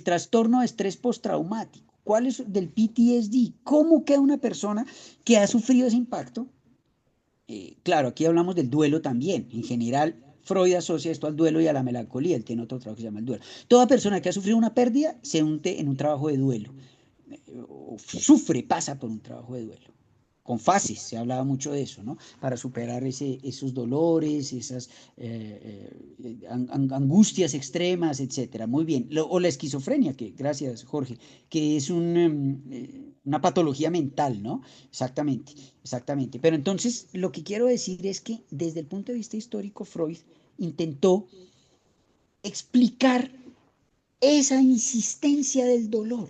trastorno de estrés postraumático? ¿Cuáles del PTSD? ¿Cómo queda una persona que ha sufrido ese impacto? Claro, aquí hablamos del duelo también. En general, Freud asocia esto al duelo y a la melancolía. Él tiene otro trabajo que se llama el duelo. Toda persona que ha sufrido una pérdida se hunde en un trabajo de duelo. O sufre, pasa por un trabajo de duelo. Con fases, se hablaba mucho de eso, ¿no? Para superar esos dolores, esas angustias extremas, etcétera. Muy bien. O la esquizofrenia, que, gracias, Jorge, que es una patología mental, ¿no? Exactamente, exactamente. Pero entonces, lo que quiero decir es que desde el punto de vista histórico, Freud intentó explicar esa insistencia del dolor.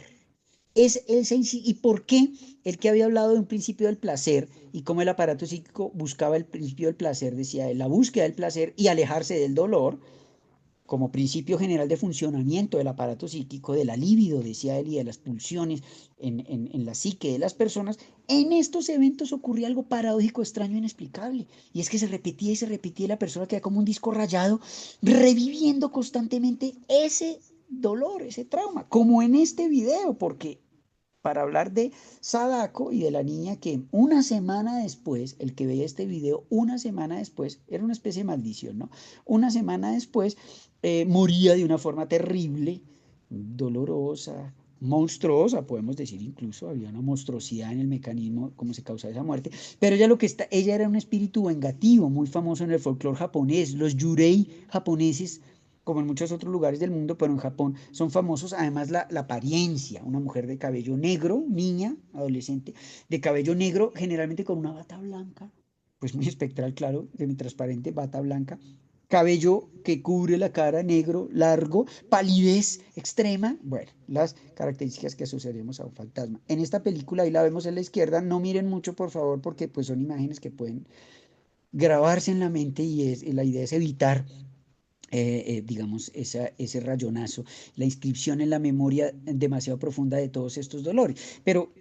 ¿Y por qué el que había hablado de un principio del placer y cómo el aparato psíquico buscaba el principio del placer, decía él, la búsqueda del placer y alejarse del dolor, como principio general de funcionamiento del aparato psíquico, de la libido, decía él, y de las pulsiones en la psique de las personas? En estos eventos ocurría algo paradójico, extraño, inexplicable, y es que se repetía y se repetía, y la persona queda como un disco rayado, reviviendo constantemente ese dolor, ese trauma, como en este video, porque para hablar de Sadako y de la niña que una semana después, el que veía este video, una semana después, era una especie de maldición, ¿no? Una semana después moría de una forma terrible, dolorosa, monstruosa, podemos decir, incluso había una monstruosidad en el mecanismo como se causa esa muerte, pero ella era un espíritu vengativo muy famoso en el folclore japonés. Los yurei japoneses, como en muchos otros lugares del mundo, pero en Japón son famosos, además la apariencia, una mujer de cabello negro, niña, adolescente, de cabello negro, generalmente con una bata blanca, pues muy espectral, claro, semitransparente, bata blanca, cabello que cubre la cara, negro, largo, palidez extrema, bueno, las características que asociaremos a un fantasma. En esta película, ahí la vemos en la izquierda, no miren mucho, por favor, porque pues son imágenes que pueden grabarse en la mente y la idea es evitar digamos, ese rayonazo, la inscripción en la memoria demasiado profunda de todos estos dolores. Pero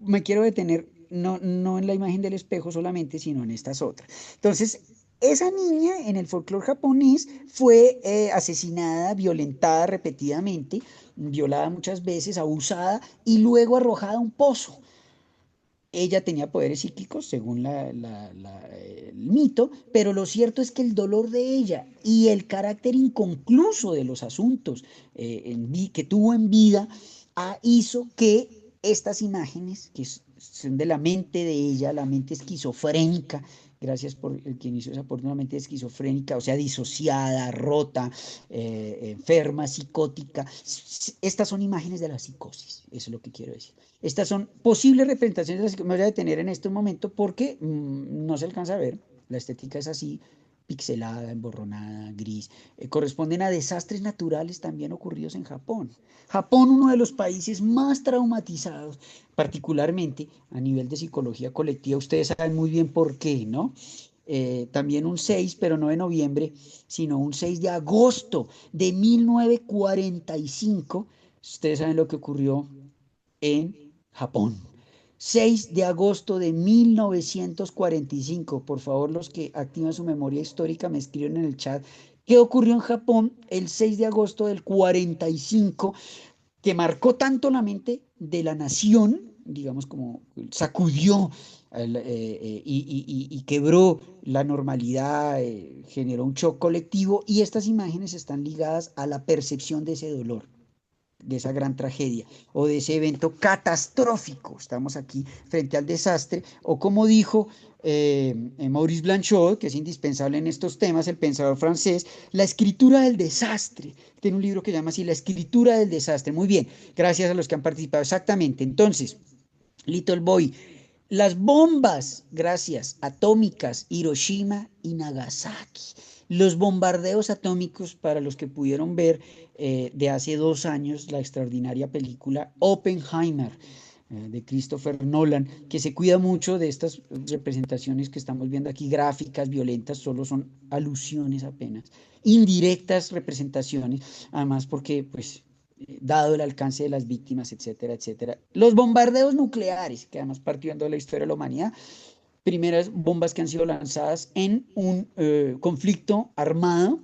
me quiero detener no en la imagen del espejo solamente, sino en estas otras. Entonces, esa niña en el folclore japonés fue asesinada, violentada repetidamente, violada muchas veces, abusada y luego arrojada a un pozo. Ella tenía poderes psíquicos, según el mito, pero lo cierto es que el dolor de ella y el carácter inconcluso de los asuntos que tuvo en vida hizo que estas imágenes, son de la mente de ella, la mente esquizofrénica, gracias por el quien hizo esa aporte, una mente esquizofrénica, o sea, disociada, rota, enferma, psicótica. Estas son imágenes de la psicosis, eso es lo que quiero decir. Estas son posibles representaciones de las que me voy a detener en este momento porque no se alcanza a ver. La estética es así, pixelada, emborronada, gris. Corresponden a desastres naturales también ocurridos en Japón. Japón, uno de los países más traumatizados, particularmente a nivel de psicología colectiva. Ustedes saben muy bien por qué, ¿no? También un 6, pero no de noviembre, sino un 6 de agosto de 1945. Ustedes saben lo que ocurrió en Japón. 6 de agosto de 1945. Por favor, los que activan su memoria histórica me escriben en el chat qué ocurrió en Japón el 6 de agosto del 45, que marcó tanto la mente de la nación, digamos, como sacudió y quebró la normalidad, generó un shock colectivo, y estas imágenes están ligadas a la percepción de ese dolor, de esa gran tragedia o de ese evento catastrófico. Estamos aquí frente al desastre, o como dijo Maurice Blanchot, que es indispensable en estos temas, el pensador francés, la escritura del desastre. Tiene un libro que llama así, La escritura del desastre. Muy bien, gracias a los que han participado. Exactamente. Entonces, Little Boy, las bombas, gracias, atómicas, Hiroshima y Nagasaki. Los bombardeos atómicos, para los que pudieron ver de hace 2 años la extraordinaria película Oppenheimer, de Christopher Nolan, que se cuida mucho de estas representaciones que estamos viendo aquí, gráficas, violentas, solo son alusiones apenas, indirectas representaciones, además porque, pues, dado el alcance de las víctimas, etcétera, etcétera. Los bombardeos nucleares, que además partiendo de la historia de la humanidad, primeras bombas que han sido lanzadas en un conflicto armado,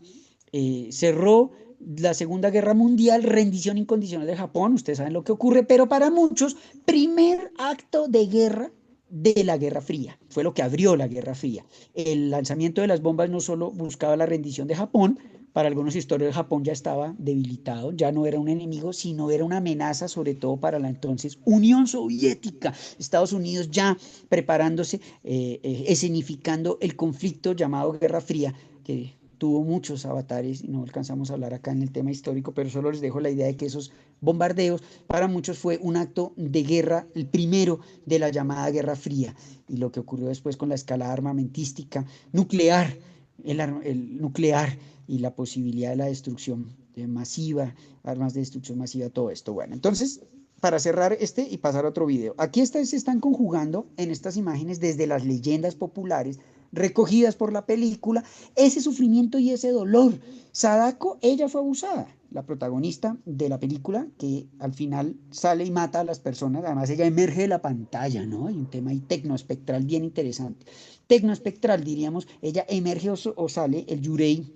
cerró la Segunda Guerra Mundial, rendición incondicional de Japón, ustedes saben lo que ocurre, pero para muchos, primer acto de guerra de la Guerra Fría, fue lo que abrió la Guerra Fría. El lanzamiento de las bombas no solo buscaba la rendición de Japón, para algunos historiadores Japón ya estaba debilitado, ya no era un enemigo, sino era una amenaza, sobre todo para la entonces Unión Soviética, Estados Unidos ya preparándose, escenificando el conflicto llamado Guerra Fría, que tuvo muchos avatares y no alcanzamos a hablar acá en el tema histórico, pero solo les dejo la idea de que esos bombardeos para muchos fue un acto de guerra, el primero de la llamada Guerra Fría, y lo que ocurrió después con la escalada armamentística nuclear, el nuclear y la posibilidad de la destrucción masiva, armas de destrucción masiva, todo esto. Bueno, entonces, para cerrar y pasar a otro video, aquí se están conjugando en estas imágenes desde las leyendas populares recogidas por la película, ese sufrimiento y ese dolor. Sadako, ella fue abusada, la protagonista de la película, que al final sale y mata a las personas, además ella emerge de la pantalla, ¿no? Hay un tema ahí tecnoespectral bien interesante. Tecnoespectral, diríamos, ella emerge o sale el Yurei,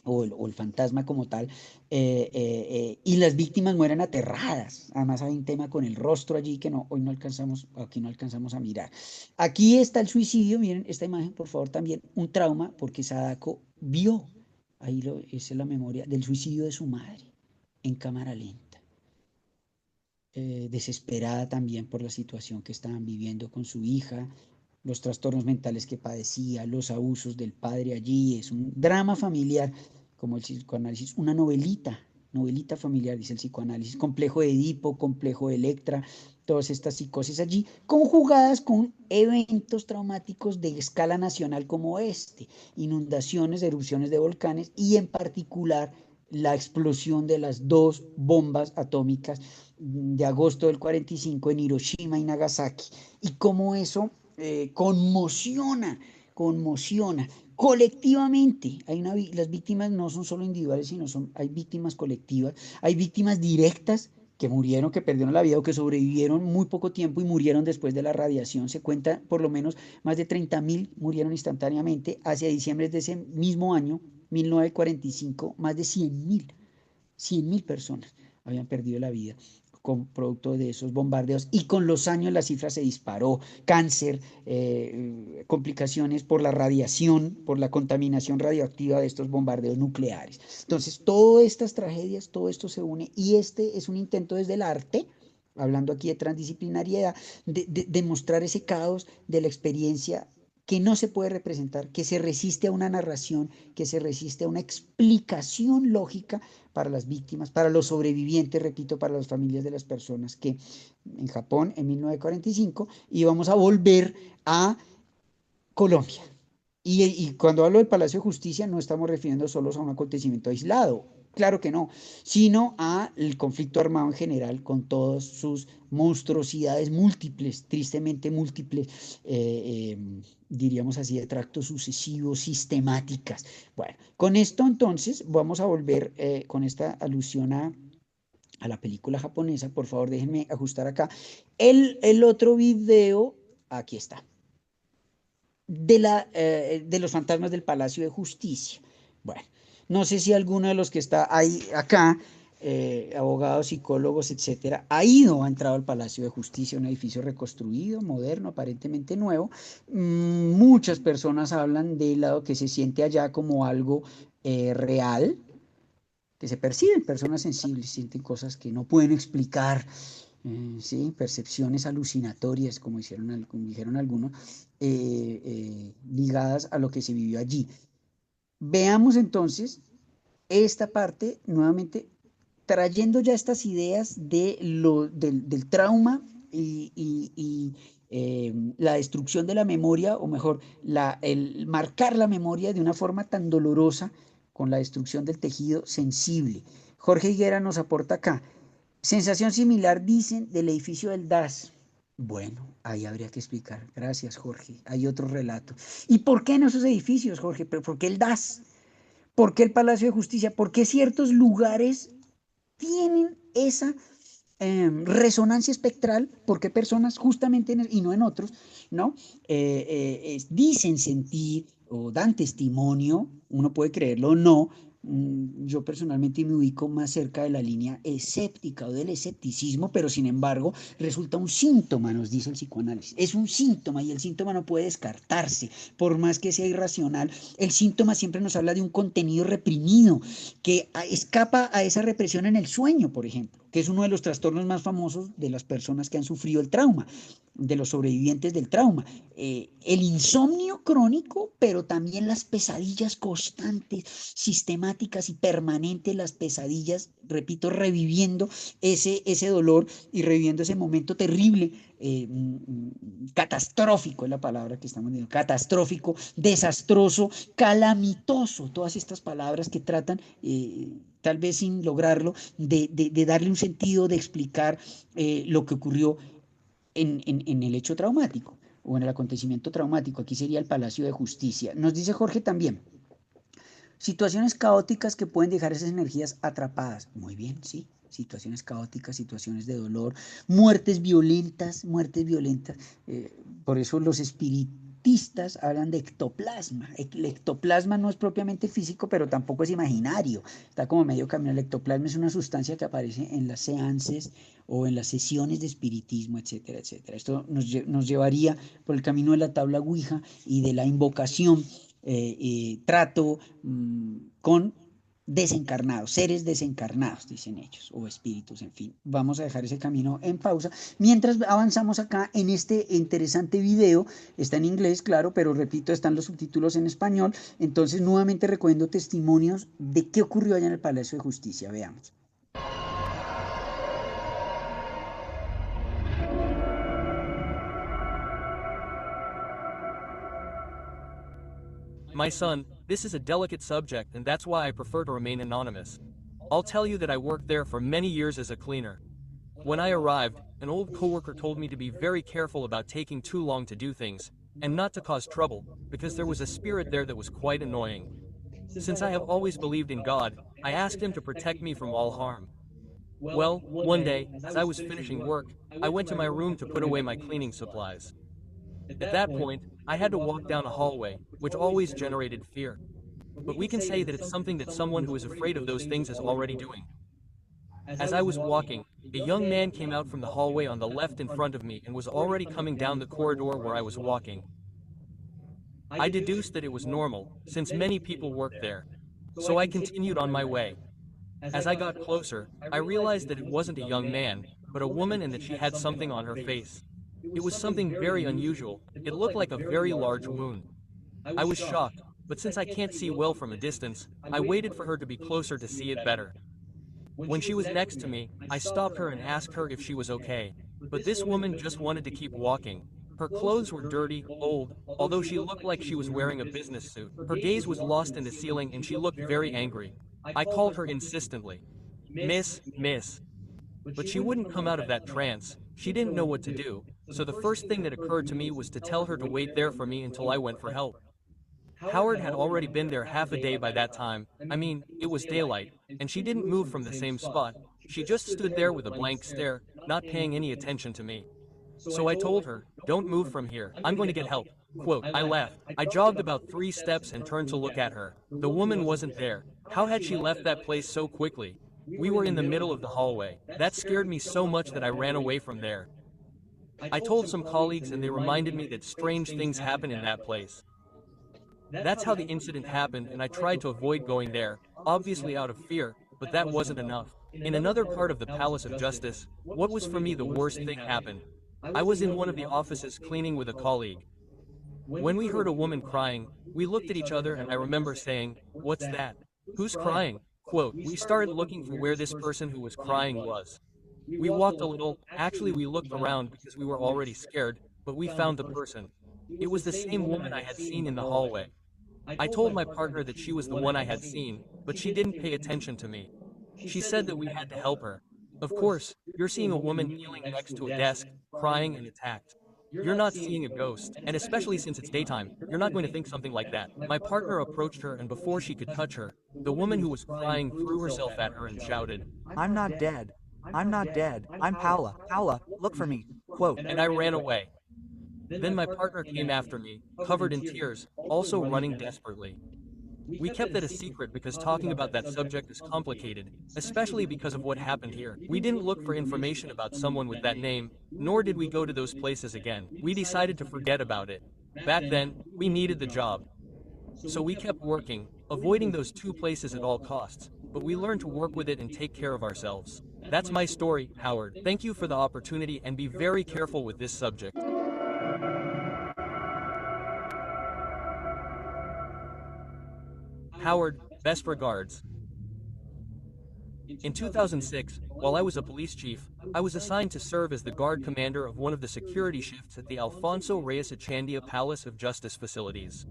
o el fantasma como tal, y las víctimas mueren aterradas. Además hay un tema con el rostro allí que hoy no alcanzamos, aquí no alcanzamos a mirar. Aquí está el suicidio, miren esta imagen, por favor, también un trauma, porque Sadako vio, esa es la memoria, del suicidio de su madre, en cámara lenta. Desesperada también por la situación que estaban viviendo con su hija, los trastornos mentales que padecía, los abusos del padre allí. Es un drama familiar, como el psicoanálisis, una novelita familiar, dice el psicoanálisis, complejo de Edipo, complejo de Electra, todas estas psicosis allí, conjugadas con eventos traumáticos de escala nacional como inundaciones, erupciones de volcanes, y en particular la explosión de las 2 bombas atómicas de agosto del 45 en Hiroshima y Nagasaki, y cómo eso conmociona colectivamente. Las víctimas no son solo individuales, sino hay víctimas colectivas, hay víctimas directas que murieron, que perdieron la vida o que sobrevivieron muy poco tiempo y murieron después de la radiación. Se cuenta por lo menos más de 30.000 murieron instantáneamente. Hacia diciembre de ese mismo año, 1945, más de 100.000 personas habían perdido la vida con producto de esos bombardeos, y con los años la cifra se disparó. Cáncer, complicaciones por la radiación, por la contaminación radioactiva de estos bombardeos nucleares. Entonces, todas estas tragedias, todo esto se une, y este es un intento desde el arte, hablando aquí de transdisciplinariedad, de mostrar ese caos de la experiencia que no se puede representar, que se resiste a una narración, que se resiste a una explicación lógica para las víctimas, para los sobrevivientes, repito, para las familias de las personas que en Japón en 1945 íbamos a volver a Colombia. Y cuando hablo del Palacio de Justicia no estamos refiriendo solo a un acontecimiento aislado, claro que no, sino al conflicto armado en general con todas sus monstruosidades múltiples, tristemente múltiples, diríamos así, de tractos sucesivos, sistemáticas. Bueno, con esto entonces vamos a volver con esta alusión a la película japonesa. Por favor, déjenme ajustar acá el otro video. Aquí está. De los fantasmas del Palacio de Justicia. Bueno, no sé si alguno de los que está ahí acá, abogados, psicólogos, etcétera, ha entrado al Palacio de Justicia, un edificio reconstruido, moderno, aparentemente nuevo. Muchas personas hablan de lo que se siente allá como algo real, que se perciben, personas sensibles sienten cosas que no pueden explicar. Sí, percepciones alucinatorias, como dijeron algunos, ligadas a lo que se vivió allí. Veamos entonces esta parte nuevamente, trayendo ya estas ideas del trauma y la destrucción de la memoria, o mejor, el marcar la memoria de una forma tan dolorosa con la destrucción del tejido sensible. Jorge Higuera nos aporta acá. Sensación similar, dicen, del edificio del DAS. Bueno, ahí habría que explicar. Gracias, Jorge. Hay otro relato. ¿Y por qué en esos edificios, Jorge? ¿Pero por qué el DAS? ¿Por qué el Palacio de Justicia? ¿Por qué ciertos lugares tienen esa resonancia espectral? ¿Por qué personas justamente y no en otros, ¿no? Dicen sentir o dan testimonio, uno puede creerlo o no. Yo personalmente me ubico más cerca de la línea escéptica o del escepticismo, pero sin embargo resulta un síntoma, nos dice el psicoanálisis. Es un síntoma y el síntoma no puede descartarse, por más que sea irracional. El síntoma siempre nos habla de un contenido reprimido que escapa a esa represión en el sueño, por ejemplo, que es uno de los trastornos más famosos de las personas que han sufrido el trauma, de los sobrevivientes del trauma. El insomnio crónico, pero también las pesadillas constantes, sistemáticas y permanentes, las pesadillas, repito, reviviendo ese dolor y reviviendo ese momento terrible, catastrófico es la palabra que estamos diciendo, catastrófico, desastroso, calamitoso, todas estas palabras que tratan, tal vez sin lograrlo, de darle un sentido, de explicar lo que ocurrió en el hecho traumático o en el acontecimiento traumático. Aquí sería el Palacio de Justicia. Nos dice Jorge también, situaciones caóticas que pueden dejar esas energías atrapadas. Muy bien, sí. Situaciones caóticas, situaciones de dolor, muertes violentas. Por eso los espiritistas hablan de ectoplasma. El ectoplasma no es propiamente físico, pero tampoco es imaginario. Está como medio camino. El ectoplasma es una sustancia que aparece en las seances o en las sesiones de espiritismo, etcétera, etcétera. Esto nos llevaría por el camino de la tabla Ouija y de la invocación, trato con desencarnados, seres desencarnados, dicen ellos, o espíritus, en fin. Vamos a dejar ese camino en pausa. Mientras avanzamos acá en este interesante video, está en inglés, claro, pero repito, están los subtítulos en español. Entonces, nuevamente recogiendo testimonios de qué ocurrió allá en el Palacio de Justicia. Veamos. My son, this is a delicate subject and that's why I prefer to remain anonymous. I'll tell you that I worked there for many years as a cleaner. When I arrived, an old coworker told me to be very careful about taking too long to do things, and not to cause trouble, because there was a spirit there that was quite annoying. Since I have always believed in God, I asked him to protect me from all harm. Well, one day, as I was finishing work, I went to my room to put away my cleaning supplies. At that point, I had to walk down a hallway, which always generated fear. But we can say that it's something that someone who is afraid of those things is already doing. As I was walking, a young man came out from the hallway on the left in front of me and was already coming down the corridor where I was walking. I deduced that it was normal, since many people worked there. So I continued on my way. As I got closer, I realized that it wasn't a young man, but a woman, and that she had something on her face. It was something very unusual. It looked like a very large wound. I was shocked, but since I can't see well from a distance, I waited for her to be closer to see it better. When she was next to me, I stopped her and asked her if she was okay. But this woman just wanted to keep walking. Her clothes were dirty, old, although she looked like she was wearing a business suit. Her gaze was lost in the ceiling and she looked very angry. I called her insistently. Miss. But she wouldn't come out of that trance. She didn't know what to do. So the first thing that occurred to me was to tell her to wait there for me until I went for help. Howard had already been there half a day by that time. I mean, it was daylight, and she didn't move from the same spot. She just stood there with a blank stare, not paying any attention to me. So I told her, "Don't move from here. I'm going to get help." Quote, I left. I jogged about 3 steps and turned to look at her. The woman wasn't there. How had she left that place so quickly? We were in the middle of the hallway. That scared me so much that I ran away from there. I told some colleagues and they reminded me that strange things happen in that place. That's how the incident happened, and I tried to avoid going there, obviously out of fear, but that wasn't enough. In another part of the Palace of Justice, what was for me the worst thing happened. I was in one of the offices cleaning with a colleague. When we heard a woman crying, we looked at each other and I remember saying, "What's that? Who's crying?" Quote, we started looking for where this person who was crying was. We walked a little, actually we looked around because we were already scared, but we found the person. It was the same woman I had seen in the hallway. I told my partner that she was the one I had seen, but she didn't pay attention to me. She said that we had to help her. Of course, you're seeing a woman kneeling next to a desk, crying and attacked. You're not seeing a ghost, and especially since it's daytime, you're not going to think something like that. My partner approached her, and before she could touch her, the woman who was crying threw herself at her and shouted, "I'm not dead. I'm not dead. I'm Paula. Paula, look for me." Quote, and I ran away. Then my partner came after me, covered in tears, also running desperately. We kept that a secret because talking about that subject is complicated, especially because of what happened here. We didn't look for information about someone with that name, nor did we go to those places again. We decided to forget about it. Back then, we needed the job. So we kept working, avoiding those 2 places at all costs, but we learned to work with it and take care of ourselves. That's my story, Howard. Thank you for the opportunity and be very careful with this subject. Howard, best regards. In 2006, while I was a police chief, I was assigned to serve as the guard commander of one of the security shifts at the Alfonso Reyes Echandia Palace of Justice facilities.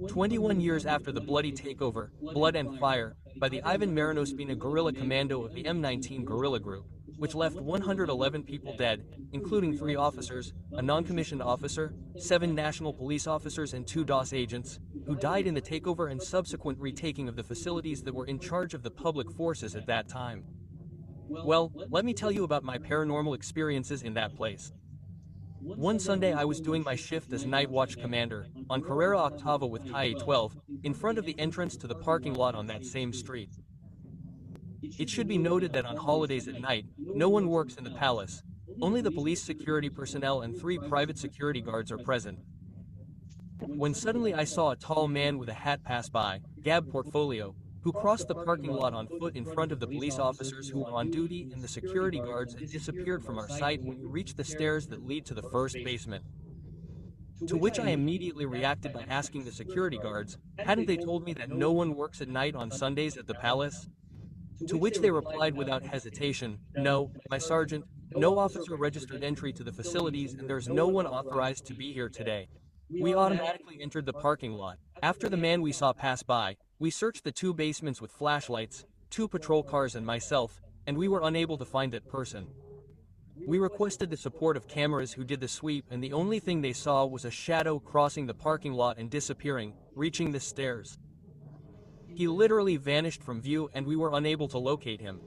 21 years after the bloody takeover, Blood and Fire, by the Ivan Marinospina guerrilla commando of the M19 guerrilla group, which left 111 people dead, including 3 officers, a non-commissioned officer, 7 national police officers and 2 DOS agents, who died in the takeover and subsequent retaking of the facilities that were in charge of the public forces at that time. Well, let me tell you about my paranormal experiences in that place. One Sunday I was doing my shift as night watch commander, on Carrera Octava with Calle 12, in front of the entrance to the parking lot on that same street. It should be noted that on holidays at night, no one works in the palace. Only the police security personnel and 3 private security guards are present. When suddenly I saw a tall man with a hat pass by, Gab Portfolio, who crossed the parking lot on foot in front of the police officers who were on duty and the security guards, and disappeared from our sight when we reached the stairs that lead to the first basement. To which I immediately reacted by asking the security guards, hadn't they told me that no one works at night on Sundays at the palace? To which they replied without hesitation, "No, my sergeant, no officer registered entry to the facilities and there's no one authorized to be here today." We automatically entered the parking lot. After the man we saw pass by, we searched the 2 basements with flashlights, 2 patrol cars and myself, and we were unable to find that person. We requested the support of cameras who did the sweep, and the only thing they saw was a shadow crossing the parking lot and disappearing, reaching the stairs. He literally vanished from view and we were unable to locate him.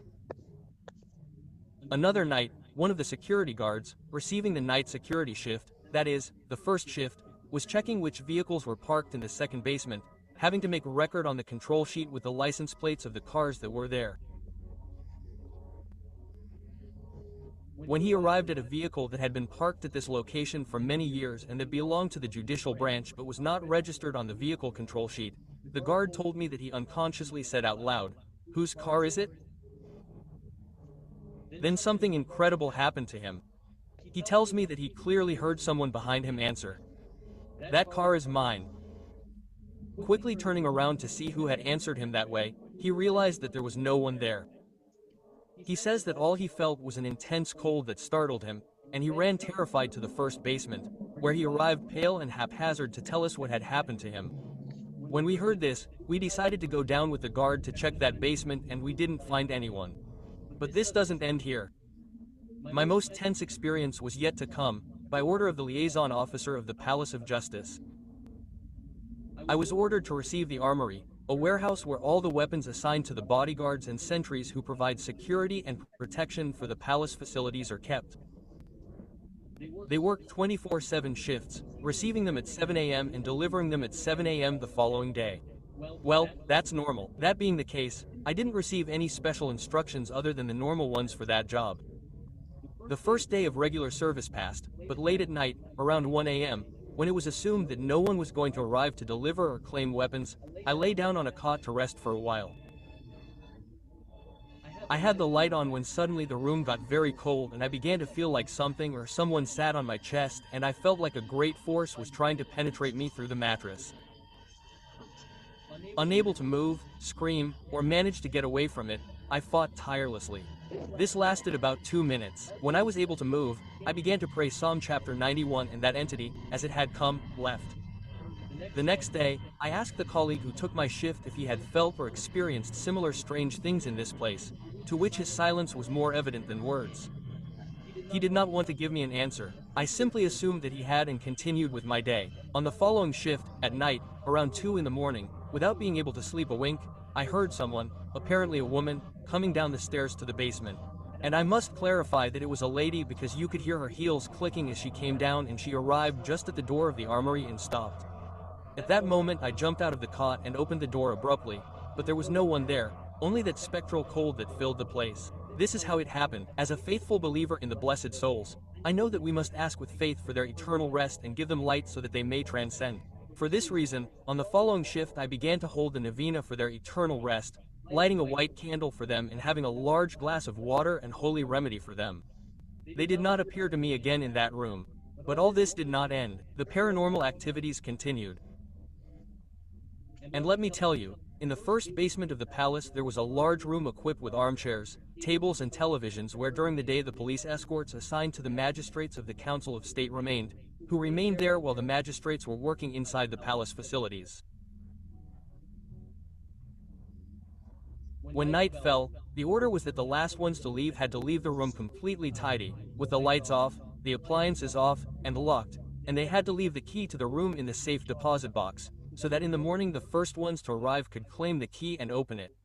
Another night, one of the security guards, receiving the night security shift, that is, the first shift, was checking which vehicles were parked in the second basement, having to make a record on the control sheet with the license plates of the cars that were there. When he arrived at a vehicle that had been parked at this location for many years and that belonged to the judicial branch but was not registered on the vehicle control sheet, the guard told me that he unconsciously said out loud, "Whose car is it?" Then something incredible happened to him. He tells me that he clearly heard someone behind him answer, "That car is mine." Quickly turning around to see who had answered him that way, he realized that there was no one there. He says that all he felt was an intense cold that startled him, and he ran terrified to the first basement, where he arrived pale and haphazard to tell us what had happened to him. When we heard this, we decided to go down with the guard to check that basement and we didn't find anyone. But this doesn't end here. My most tense experience was yet to come, by order of the liaison officer of the Palace of Justice. I was ordered to receive the armory, a warehouse where all the weapons assigned to the bodyguards and sentries who provide security and protection for the palace facilities are kept. They work 24/7 shifts, receiving them at 7 a.m. and delivering them at 7 a.m. the following day. Well, that's normal. That being the case, I didn't receive any special instructions other than the normal ones for that job. The first day of regular service passed, but late at night, around 1 a.m., when it was assumed that no one was going to arrive to deliver or claim weapons, I lay down on a cot to rest for a while. I had the light on when suddenly the room got very cold and I began to feel like something or someone sat on my chest and I felt like a great force was trying to penetrate me through the mattress. Unable to move, scream, or manage to get away from it, I fought tirelessly. This lasted about 2 minutes. When I was able to move, I began to pray Psalm chapter 91 and that entity, as it had come, left. The next day, I asked the colleague who took my shift if he had felt or experienced similar strange things in this place, to which his silence was more evident than words. He did not want to give me an answer. I simply assumed that he had and continued with my day. On the following shift, at night, around 2 in the morning, without being able to sleep a wink, I heard someone, apparently a woman, coming down the stairs to the basement. And I must clarify that it was a lady because you could hear her heels clicking as she came down and she arrived just at the door of the armory and stopped. At that moment I jumped out of the cot and opened the door abruptly, but there was no one there, only that spectral cold that filled the place. This is how it happened. As a faithful believer in the blessed souls, I know that we must ask with faith for their eternal rest and give them light so that they may transcend. For this reason, on the following shift I began to hold the novena for their eternal rest, lighting a white candle for them and having a large glass of water and holy remedy for them. They did not appear to me again in that room. But all this did not end. The paranormal activities continued. And let me tell you, in the first basement of the palace there was a large room equipped with armchairs, tables and televisions where during the day the police escorts assigned to the magistrates of the Council of State remained, who remained there while the magistrates were working inside the palace facilities. When night fell, the order was that the last ones to leave had to leave the room completely tidy, with the lights off, the appliances off, and locked, and they had to leave the key to the room in the safe deposit box, so that in the morning the first ones to arrive could claim the key and open it.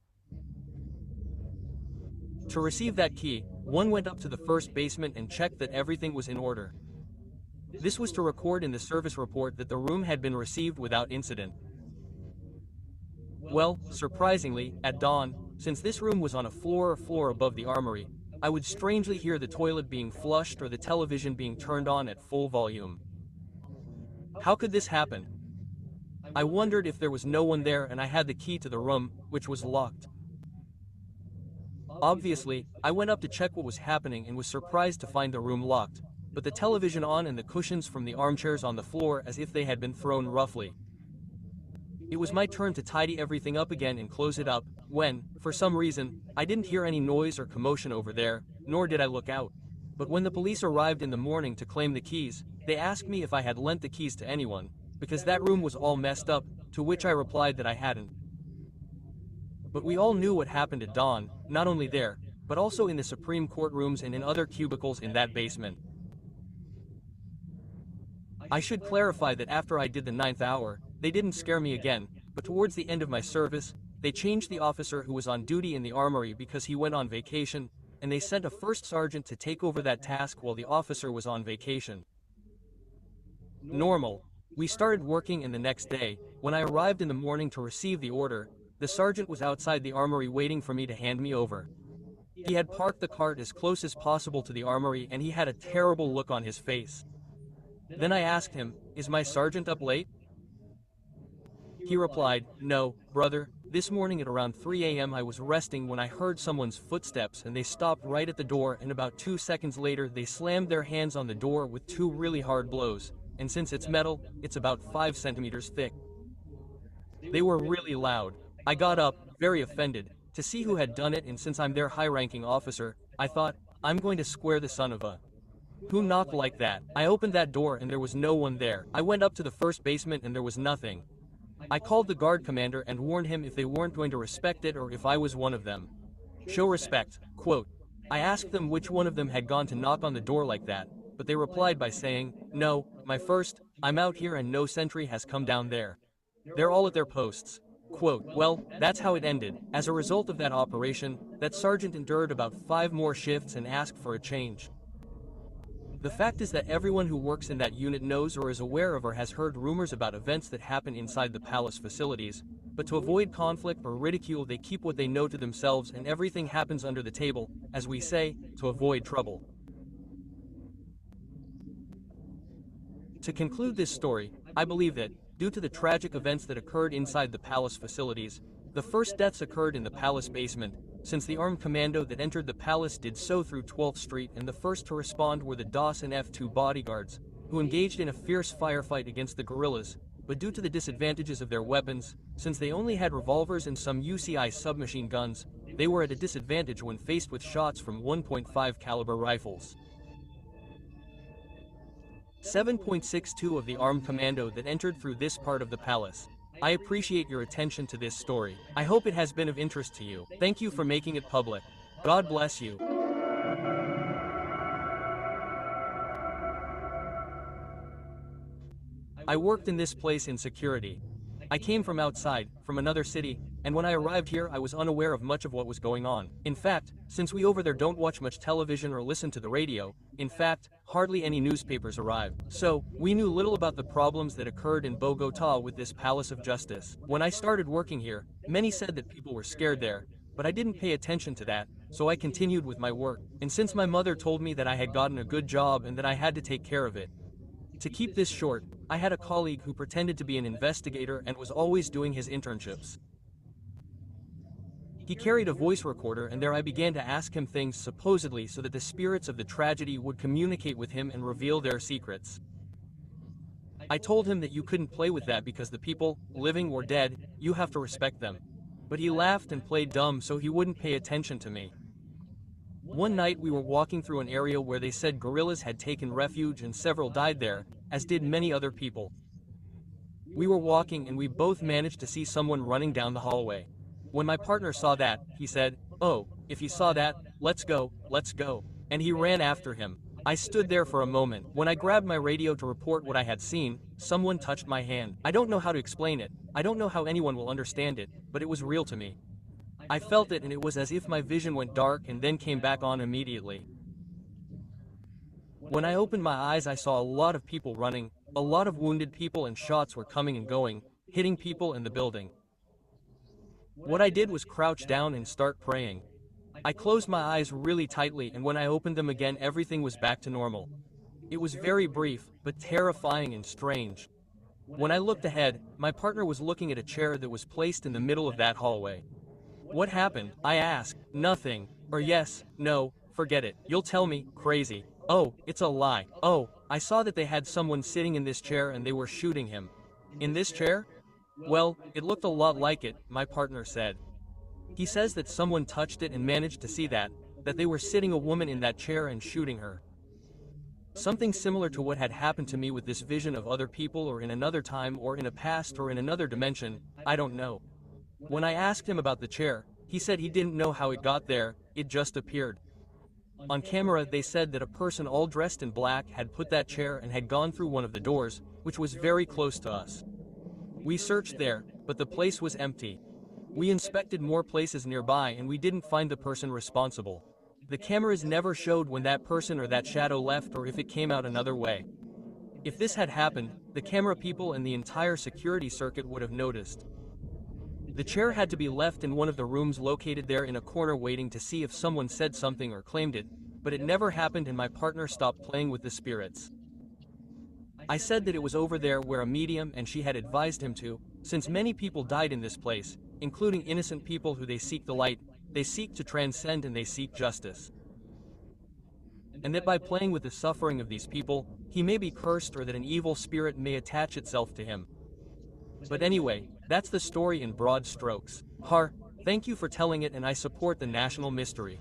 To receive that key, one went up to the first basement and checked that everything was in order. This was to record in the service report that the room had been received without incident. Well, surprisingly, at dawn, since this room was on a floor above the armory, I would strangely hear the toilet being flushed or the television being turned on at full volume. How could this happen? I wondered if there was no one there and I had the key to the room, which was locked. Obviously, I went up to check what was happening and was surprised to find the room locked, but the television on and the cushions from the armchairs on the floor as if they had been thrown roughly. It was my turn to tidy everything up again and close it up, when, for some reason, I didn't hear any noise or commotion over there, nor did I look out. But when the police arrived in the morning to claim the keys, they asked me if I had lent the keys to anyone, because that room was all messed up, to which I replied that I hadn't. But we all knew what happened at dawn, not only there, but also in the Supreme Court rooms and in other cubicles in that basement. I should clarify that after I did the 9th hour, they didn't scare me again, but towards the end of my service, they changed the officer who was on duty in the armory because he went on vacation, and they sent a first sergeant to take over that task while the officer was on vacation. Normal. We started working, and the next day, when I arrived in the morning to receive the order, the sergeant was outside the armory waiting for me to hand me over. He had parked the cart as close as possible to the armory, and he had a terrible look on his face. Then I asked him, "Is my sergeant up late?" He replied, "No, brother, this morning at around 3 a.m. I was resting when I heard someone's footsteps, and they stopped right at the door, and about 2 seconds later they slammed their hands on the door with 2 really hard blows, and since it's metal, it's about 5 centimeters thick. They were really loud. I got up, very offended, to see who had done it, and since I'm their high-ranking officer, I thought, I'm going to square the son of a who knocked like that. I opened that door and there was no one there. I went up to the first basement and there was nothing. I called the guard commander and warned him if they weren't going to respect it or if I was one of them. Show respect, quote. I asked them which one of them had gone to knock on the door like that, but they replied by saying, "No, my first, I'm out here and no sentry has come down there. They're all at their posts." Quote, well, that's how it ended. As a result of that operation, that sergeant endured about 5 more shifts and asked for a change. The fact is that everyone who works in that unit knows or is aware of or has heard rumors about events that happen inside the palace facilities, but to avoid conflict or ridicule they keep what they know to themselves and everything happens under the table, as we say, to avoid trouble. To conclude this story, I believe that, due to the tragic events that occurred inside the palace facilities, the first deaths occurred in the palace basement, since the armed commando that entered the palace did so through 12th Street, and the first to respond were the DOS and F2 bodyguards, who engaged in a fierce firefight against the guerrillas, but due to the disadvantages of their weapons, since they only had revolvers and some UCI submachine guns, they were at a disadvantage when faced with shots from 1.5 caliber rifles. 7.62 of the armed commando that entered through this part of the palace. I appreciate your attention to this story. I hope it has been of interest to you. Thank you for making it public. God bless you. I worked in this place in security. I came from outside, from another city, and when I arrived here I was unaware of much of what was going on. In fact, since we over there don't watch much television or listen to the radio, in fact, hardly any newspapers arrived. So, we knew little about the problems that occurred in Bogota with this Palace of Justice. When I started working here, many said that people were scared there, but I didn't pay attention to that, so I continued with my work. And since my mother told me that I had gotten a good job and that I had to take care of it. To keep this short, I had a colleague who pretended to be an investigator and was always doing his internships. He carried a voice recorder, and there I began to ask him things supposedly so that the spirits of the tragedy would communicate with him and reveal their secrets. I told him that you couldn't play with that because the people, living or dead, you have to respect them. But he laughed and played dumb so he wouldn't pay attention to me. One night we were walking through an area where they said guerrillas had taken refuge and several died there, as did many other people. We were walking and we both managed to see someone running down the hallway. When my partner saw that, he said, "Oh, if you saw that, let's go," and he ran after him. I stood there for a moment. When I grabbed my radio to report what I had seen, someone touched my hand. I don't know how to explain it. I don't know how anyone will understand it, but it was real to me. I felt it and it was as if my vision went dark and then came back on immediately. When I opened my eyes I saw a lot of people running, a lot of wounded people, and shots were coming and going, hitting people in the building. What I did was crouch down and start praying. I closed my eyes really tightly, and when I opened them again everything was back to normal. It was very brief, but terrifying and strange. When I looked ahead, my partner was looking at a chair that was placed in the middle of that hallway. What happened? I asked. Nothing. Or yes, no, forget it. You'll tell me, crazy. Oh, it's a lie. Oh, I saw that they had someone sitting in this chair and they were shooting him. In this chair? Well, it looked a lot like it, my partner said. He says that someone touched it and managed to see that they were sitting a woman in that chair and shooting her. Something similar to what had happened to me with this vision of other people, or in another time, or in a past, or in another dimension, I don't know. When I asked him about the chair, he said he didn't know how it got there, it just appeared. On camera they said that a person all dressed in black had put that chair and had gone through one of the doors, which was very close to us. We searched there, but the place was empty. We inspected more places nearby and we didn't find the person responsible. The cameras never showed when that person or that shadow left or if it came out another way. If this had happened, the camera people and the entire security circuit would have noticed. The chair had to be left in one of the rooms located there in a corner waiting to see if someone said something or claimed it, but it never happened and my partner stopped playing with the spirits. I said that it was over there where a medium and she had advised him to, since many people died in this place, including innocent people who they seek the light, they seek to transcend and they seek justice. And that by playing with the suffering of these people, he may be cursed or that an evil spirit may attach itself to him. But anyway, that's the story in broad strokes. Har, thank you for telling it and I support the national mystery.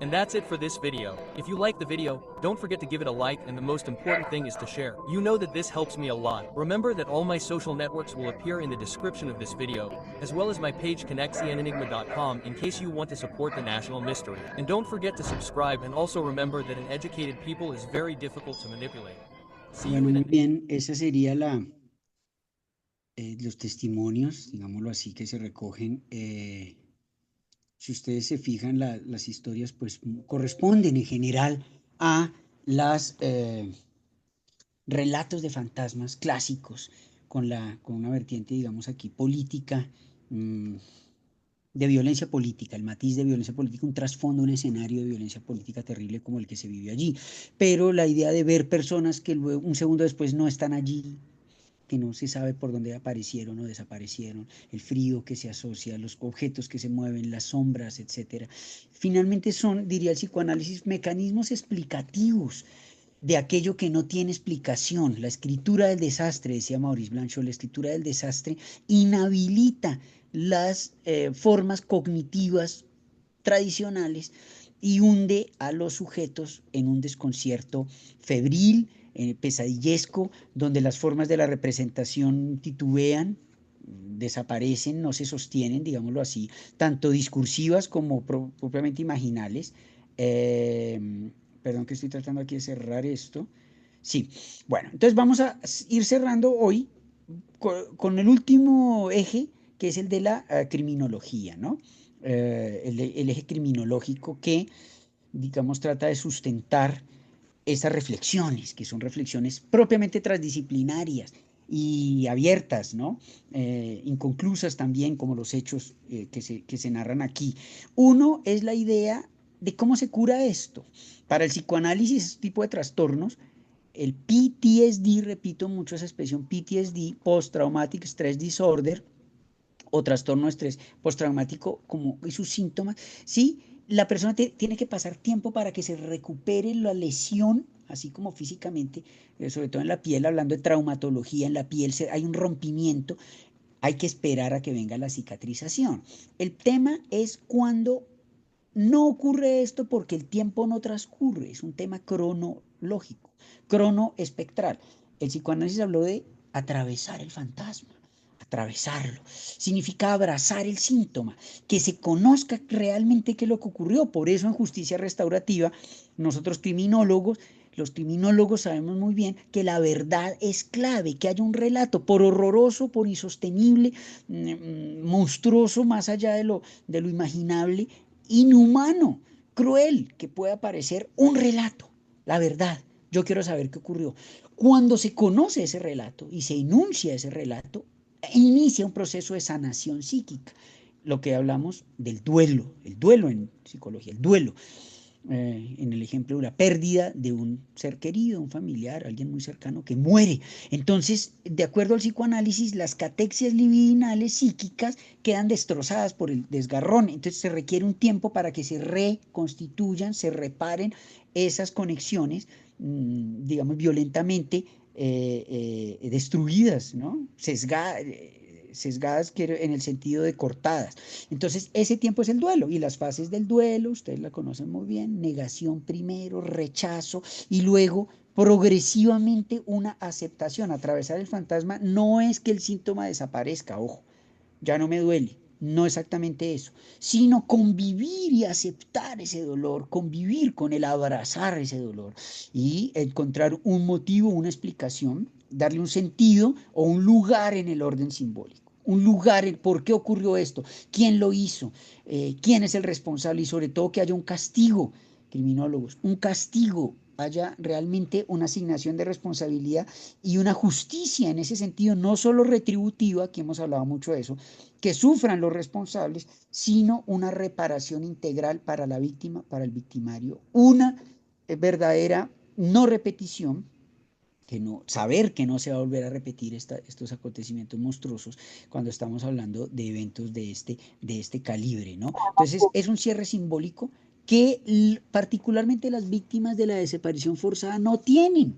And that's it for this video. If you like the video, don't forget to give it a like and the most important thing is to share. You know that this helps me a lot. Remember that all my social networks will appear in the description of this video, as well as my page conexienenigma.com in case you want to support the national mystery. And don't forget to subscribe and also remember that an educated people is very difficult to manipulate. See you Bueno, in muy the bien, esa sería los testimonios, digámoslo así, que se recogen. Si ustedes se fijan, las historias pues corresponden en general a los relatos de fantasmas clásicos con una vertiente, digamos aquí, política, de violencia política, el matiz de violencia política, un trasfondo, un escenario de violencia política terrible como el que se vivió allí. Pero la idea de ver personas que luego, un segundo después no están allí, que no se sabe por dónde aparecieron o desaparecieron, el frío que se asocia, los objetos que se mueven, las sombras, etcétera. Finalmente son, diría el psicoanálisis, mecanismos explicativos de aquello que no tiene explicación. La escritura del desastre, decía Maurice Blanchot, la escritura del desastre inhabilita las formas cognitivas tradicionales y hunde a los sujetos en un desconcierto febril, pesadillesco, donde las formas de la representación titubean, desaparecen, no se sostienen, digámoslo así, tanto discursivas como propiamente imaginales. Perdón que estoy tratando aquí de cerrar esto. Sí, bueno, entonces vamos a ir cerrando hoy con el último eje, que es el de la criminología, ¿no? El eje criminológico que, digamos, trata de sustentar esas reflexiones, que son reflexiones propiamente transdisciplinarias y abiertas, ¿no? Inconclusas también, como los hechos que se narran aquí. Uno es la idea de cómo se cura esto. Para el psicoanálisis, este tipo de trastornos, el PTSD, repito mucho esa expresión, PTSD, Post-Traumatic Stress Disorder, o trastorno de estrés postraumático, como y sus síntomas, ¿sí? La persona tiene que pasar tiempo para que se recupere la lesión, así como físicamente, sobre todo en la piel, hablando de traumatología, en la piel hay un rompimiento, hay que esperar a que venga la cicatrización. El tema es cuando no ocurre esto porque el tiempo no transcurre, es un tema cronológico, cronoespectral. El psicoanálisis habló de atravesar el fantasma. Atravesarlo, significa abrazar el síntoma, que se conozca realmente qué es lo que ocurrió. Por eso en justicia restaurativa, nosotros los criminólogos sabemos muy bien que la verdad es clave, que haya un relato, por horroroso, por insostenible, monstruoso, más allá de lo imaginable, inhumano, cruel, que pueda parecer un relato, la verdad. Yo quiero saber qué ocurrió. Cuando se conoce ese relato y se enuncia ese relato, inicia un proceso de sanación psíquica, lo que hablamos del duelo, el duelo en psicología, el duelo, en el ejemplo de la pérdida de un ser querido, un familiar, alguien muy cercano que muere. Entonces, de acuerdo al psicoanálisis, las catexias libidinales psíquicas quedan destrozadas por el desgarrón, entonces se requiere un tiempo para que se reconstituyan, se reparen esas conexiones, digamos, violentamente destruidas, ¿no? Sesgadas en el sentido de cortadas. Entonces, ese tiempo es el duelo y las fases del duelo, ustedes la conocen muy bien, negación primero, rechazo y luego progresivamente una aceptación. Atravesar el fantasma no es que el síntoma desaparezca, ojo, ya no me duele, no exactamente eso, sino convivir y aceptar ese dolor, convivir con él, abrazar ese dolor y encontrar un motivo, una explicación, darle un sentido o un lugar en el orden simbólico. Un lugar, el por qué ocurrió esto, quién lo hizo, quién es el responsable y sobre todo que haya un castigo, criminólogos, un castigo, haya realmente una asignación de responsabilidad y una justicia en ese sentido, no solo retributiva, aquí hemos hablado mucho de eso, que sufran los responsables, sino una reparación integral para la víctima, para el victimario, una verdadera no repetición, que no, saber que no se va a volver a repetir estos acontecimientos monstruosos cuando estamos hablando de eventos de este calibre, ¿no? Entonces, es un cierre simbólico que particularmente las víctimas de la desaparición forzada no tienen,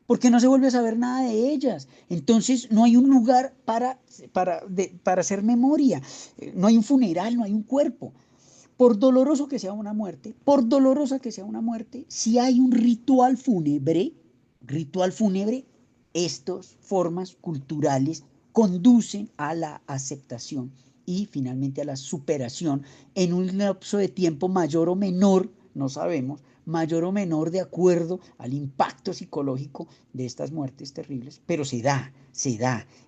porque no se vuelve a saber nada de ellas. Entonces, no hay un lugar para hacer memoria, no hay un funeral, no hay un cuerpo. Por doloroso que sea una muerte, por dolorosa que sea una muerte, si hay un ritual fúnebre, estas formas culturales conducen a la aceptación y finalmente a la superación en un lapso de tiempo mayor o menor, no sabemos, mayor o menor de acuerdo al impacto psicológico de estas muertes terribles, pero se da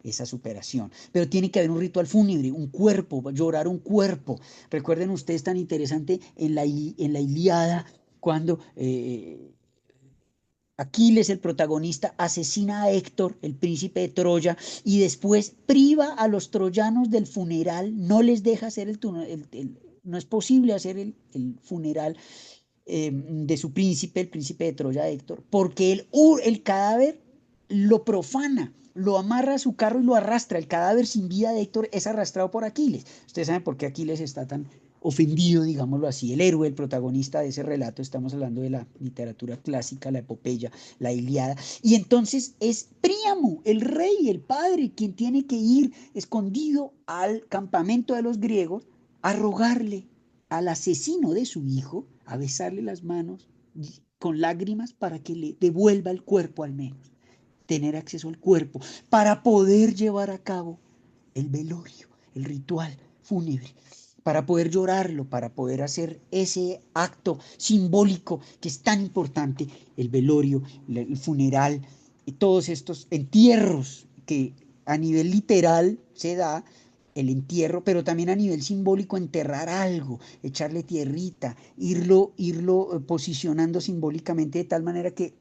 esa superación. Pero tiene que haber un ritual fúnebre, un cuerpo, llorar un cuerpo. Recuerden ustedes tan interesante en la Ilíada, cuando Aquiles, el protagonista, asesina a Héctor, el príncipe de Troya, y después priva a los troyanos del funeral, no les deja hacer no es posible hacer el funeral de su príncipe, el príncipe de Troya, Héctor, porque el cadáver lo profana, lo amarra a su carro y lo arrastra. El cadáver sin vida de Héctor es arrastrado por Aquiles. Ustedes saben por qué Aquiles está tan ofendido, digámoslo así, el héroe, el protagonista de ese relato, estamos hablando de la literatura clásica, la epopeya, la Ilíada, y entonces es Príamo, el rey, el padre, quien tiene que ir escondido al campamento de los griegos a rogarle al asesino de su hijo, a besarle las manos con lágrimas para que le devuelva el cuerpo al menos, tener acceso al cuerpo, para poder llevar a cabo el velorio, el ritual fúnebre, para poder llorarlo, para poder hacer ese acto simbólico que es tan importante, el velorio, el funeral, y todos estos entierros que a nivel literal se da, el entierro, pero también a nivel simbólico enterrar algo, echarle tierrita, irlo posicionando simbólicamente de tal manera que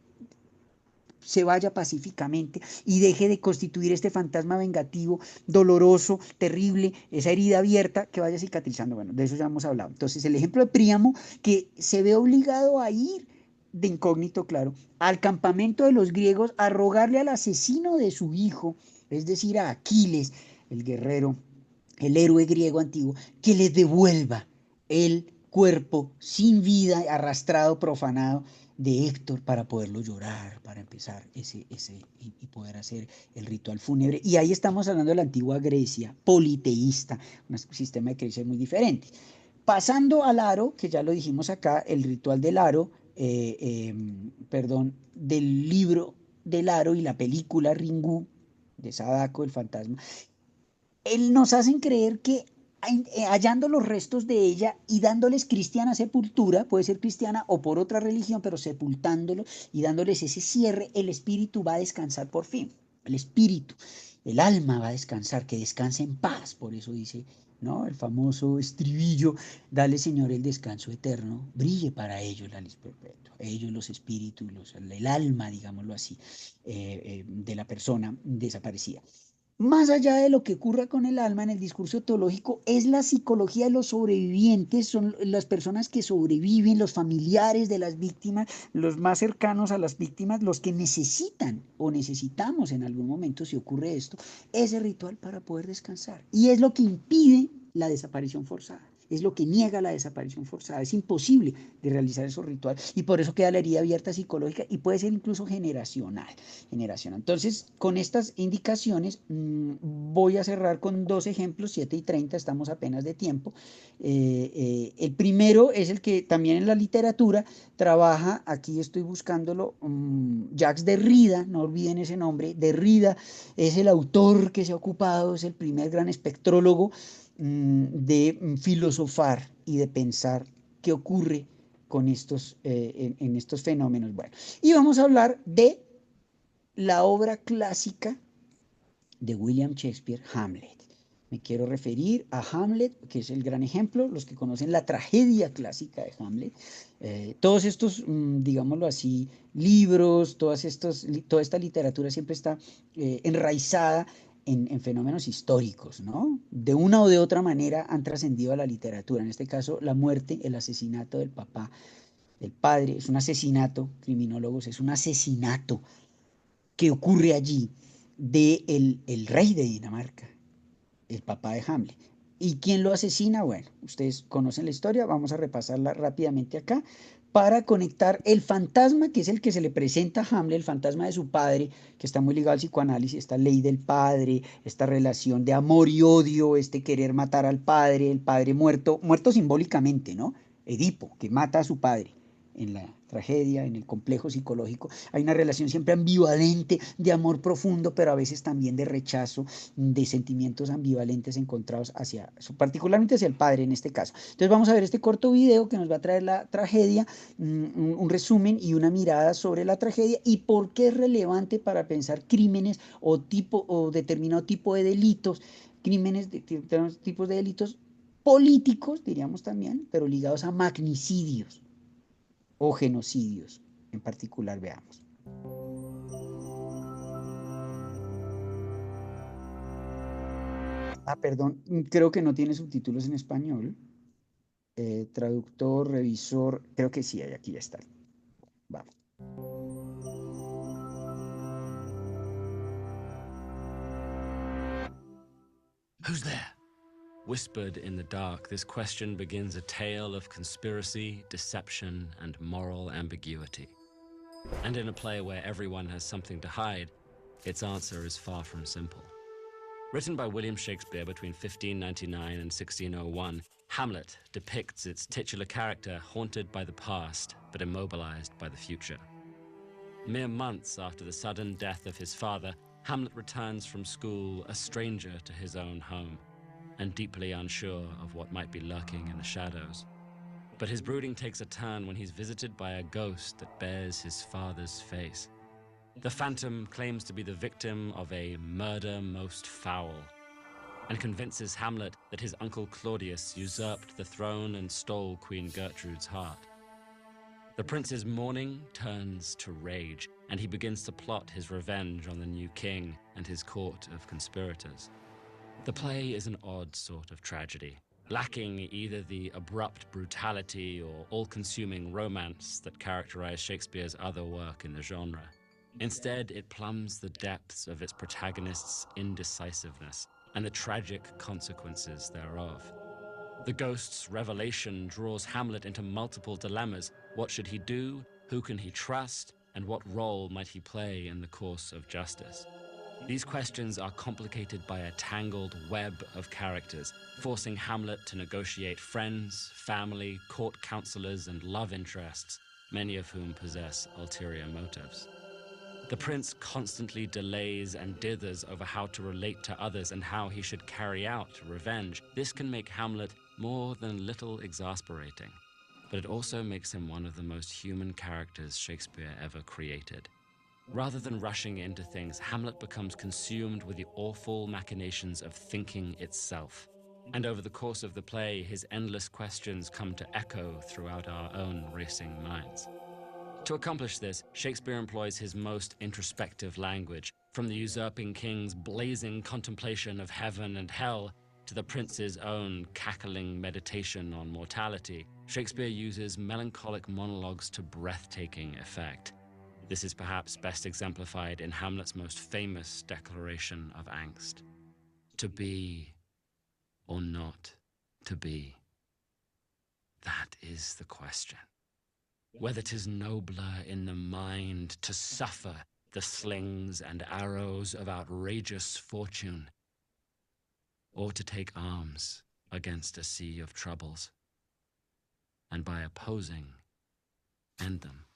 se vaya pacíficamente y deje de constituir este fantasma vengativo, doloroso, terrible, esa herida abierta que vaya cicatrizando. Bueno, de eso ya hemos hablado. Entonces, el ejemplo de Príamo, que se ve obligado a ir de incógnito, claro, al campamento de los griegos a rogarle al asesino de su hijo, es decir, a Aquiles, el guerrero, el héroe griego antiguo, que le devuelva el cuerpo sin vida, arrastrado, profanado de Héctor para poderlo llorar, para empezar y poder hacer el ritual fúnebre. Y ahí estamos hablando de la antigua Grecia, politeísta, un sistema de creencias muy diferente. Pasando al aro, que ya lo dijimos acá, el ritual del aro, del libro del aro y la película Ringu, de Sadako, el fantasma, nos hacen creer que hallando los restos de ella y dándoles cristiana sepultura, puede ser cristiana o por otra religión, pero sepultándolos y dándoles ese cierre, el espíritu va a descansar por fin. El espíritu, el alma va a descansar, que descanse en paz. Por eso dice, ¿no? El famoso estribillo, dale Señor el descanso eterno, brille para ellos la luz perpetua. Ellos, los espíritus, el alma, digámoslo así, de la persona desaparecida. Más allá de lo que ocurra con el alma en el discurso teológico, es la psicología de los sobrevivientes, son las personas que sobreviven, los familiares de las víctimas, los más cercanos a las víctimas, los que necesitan o necesitamos en algún momento, si ocurre esto, ese ritual para poder descansar. Y es lo que impide la desaparición forzada. Es lo que niega la desaparición forzada. Es imposible de realizar esos rituales. Y por eso queda la herida abierta psicológica y puede ser incluso generacional. Entonces, con estas indicaciones, voy a cerrar con dos ejemplos, 7:30, estamos apenas de tiempo. El primero es el que también en la literatura trabaja, aquí estoy buscándolo, Jacques Derrida, no olviden ese nombre. Derrida es el autor que se ha ocupado, es el primer gran espectrólogo de filosofar y de pensar qué ocurre con estos, en estos fenómenos. Bueno, y vamos a hablar de la obra clásica de William Shakespeare, Hamlet. Me quiero referir a Hamlet, que es el gran ejemplo, los que conocen la tragedia clásica de Hamlet. Todos estos, digámoslo así, libros, toda esta literatura siempre está enraizada en fenómenos históricos, ¿no? De una o de otra manera han trascendido a la literatura. En este caso, la muerte, el asesinato del papá, del padre, es un asesinato, criminólogos, es un asesinato que ocurre allí de el rey de Dinamarca, el papá de Hamlet. ¿Y quién lo asesina? Bueno, ustedes conocen la historia, vamos a repasarla rápidamente acá para conectar el fantasma, que es el que se le presenta a Hamlet, el fantasma de su padre, que está muy ligado al psicoanálisis, esta ley del padre, esta relación de amor y odio, este querer matar al padre, el padre muerto, muerto simbólicamente, ¿no? Edipo, que mata a su padre en la tragedia, en el complejo psicológico. Hay una relación siempre ambivalente, de amor profundo, pero a veces también de rechazo, de sentimientos ambivalentes encontrados hacia, particularmente hacia el padre en este caso. Entonces vamos a ver este corto video que nos va a traer la tragedia, un resumen y una mirada sobre la tragedia y por qué es relevante para pensar crímenes o tipo o determinado tipo de delitos, crímenes de determinados tipos de delitos políticos, diríamos también, pero ligados a magnicidios o genocidios en particular, veamos. Ah, perdón, creo que no tiene subtítulos en español. Traductor, revisor, creo que sí, aquí ya está. Vamos. Who's there? Whispered in the dark, this question begins a tale of conspiracy, deception, and moral ambiguity. And in a play where everyone has something to hide, its answer is far from simple. Written by William Shakespeare between 1599 and 1601, Hamlet depicts its titular character haunted by the past, but immobilized by the future. Mere months after the sudden death of his father, Hamlet returns from school a stranger to his own home, and deeply unsure of what might be lurking in the shadows. But his brooding takes a turn when he's visited by a ghost that bears his father's face. The phantom claims to be the victim of a murder most foul, and convinces Hamlet that his uncle Claudius usurped the throne and stole Queen Gertrude's heart. The prince's mourning turns to rage, and he begins to plot his revenge on the new king and his court of conspirators. The play is an odd sort of tragedy, lacking either the abrupt brutality or all-consuming romance that characterize Shakespeare's other work in the genre. Instead, it plumbs the depths of its protagonist's indecisiveness and the tragic consequences thereof. The ghost's revelation draws Hamlet into multiple dilemmas. What should he do? Who can he trust? And what role might he play in the course of justice? These questions are complicated by a tangled web of characters, forcing Hamlet to negotiate friends, family, court counselors, and love interests, many of whom possess ulterior motives. The prince constantly delays and dithers over how to relate to others and how he should carry out revenge. This can make Hamlet more than a little exasperating, but it also makes him one of the most human characters Shakespeare ever created. Rather than rushing into things, Hamlet becomes consumed with the awful machinations of thinking itself. And over the course of the play, his endless questions come to echo throughout our own racing minds. To accomplish this, Shakespeare employs his most introspective language, from the usurping king's blazing contemplation of heaven and hell to the prince's own cackling meditation on mortality. Shakespeare uses melancholic monologues to breathtaking effect. This is perhaps best exemplified in Hamlet's most famous declaration of angst. To be or not to be? That is the question. Whether 'tis nobler in the mind to suffer the slings and arrows of outrageous fortune, or to take arms against a sea of troubles, and by opposing, end them.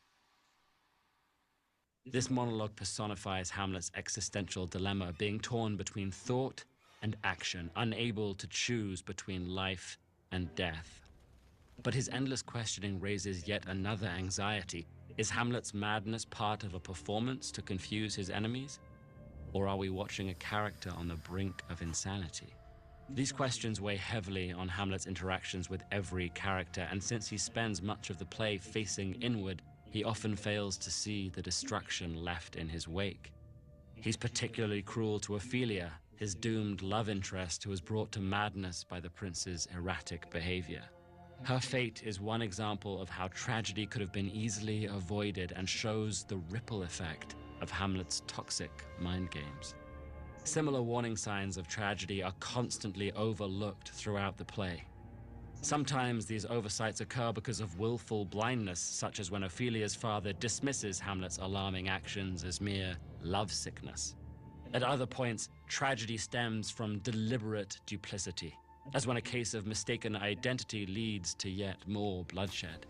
This monologue personifies Hamlet's existential dilemma, being torn between thought and action, unable to choose between life and death. But his endless questioning raises yet another anxiety. Is Hamlet's madness part of a performance to confuse his enemies? Or are we watching a character on the brink of insanity? These questions weigh heavily on Hamlet's interactions with every character, and since he spends much of the play facing inward, he often fails to see the destruction left in his wake. He's particularly cruel to Ophelia, his doomed love interest who was brought to madness by the prince's erratic behavior. Her fate is one example of how tragedy could have been easily avoided and shows the ripple effect of Hamlet's toxic mind games. Similar warning signs of tragedy are constantly overlooked throughout the play. Sometimes these oversights occur because of willful blindness, such as when Ophelia's father dismisses Hamlet's alarming actions as mere lovesickness. At other points, tragedy stems from deliberate duplicity, as when a case of mistaken identity leads to yet more bloodshed.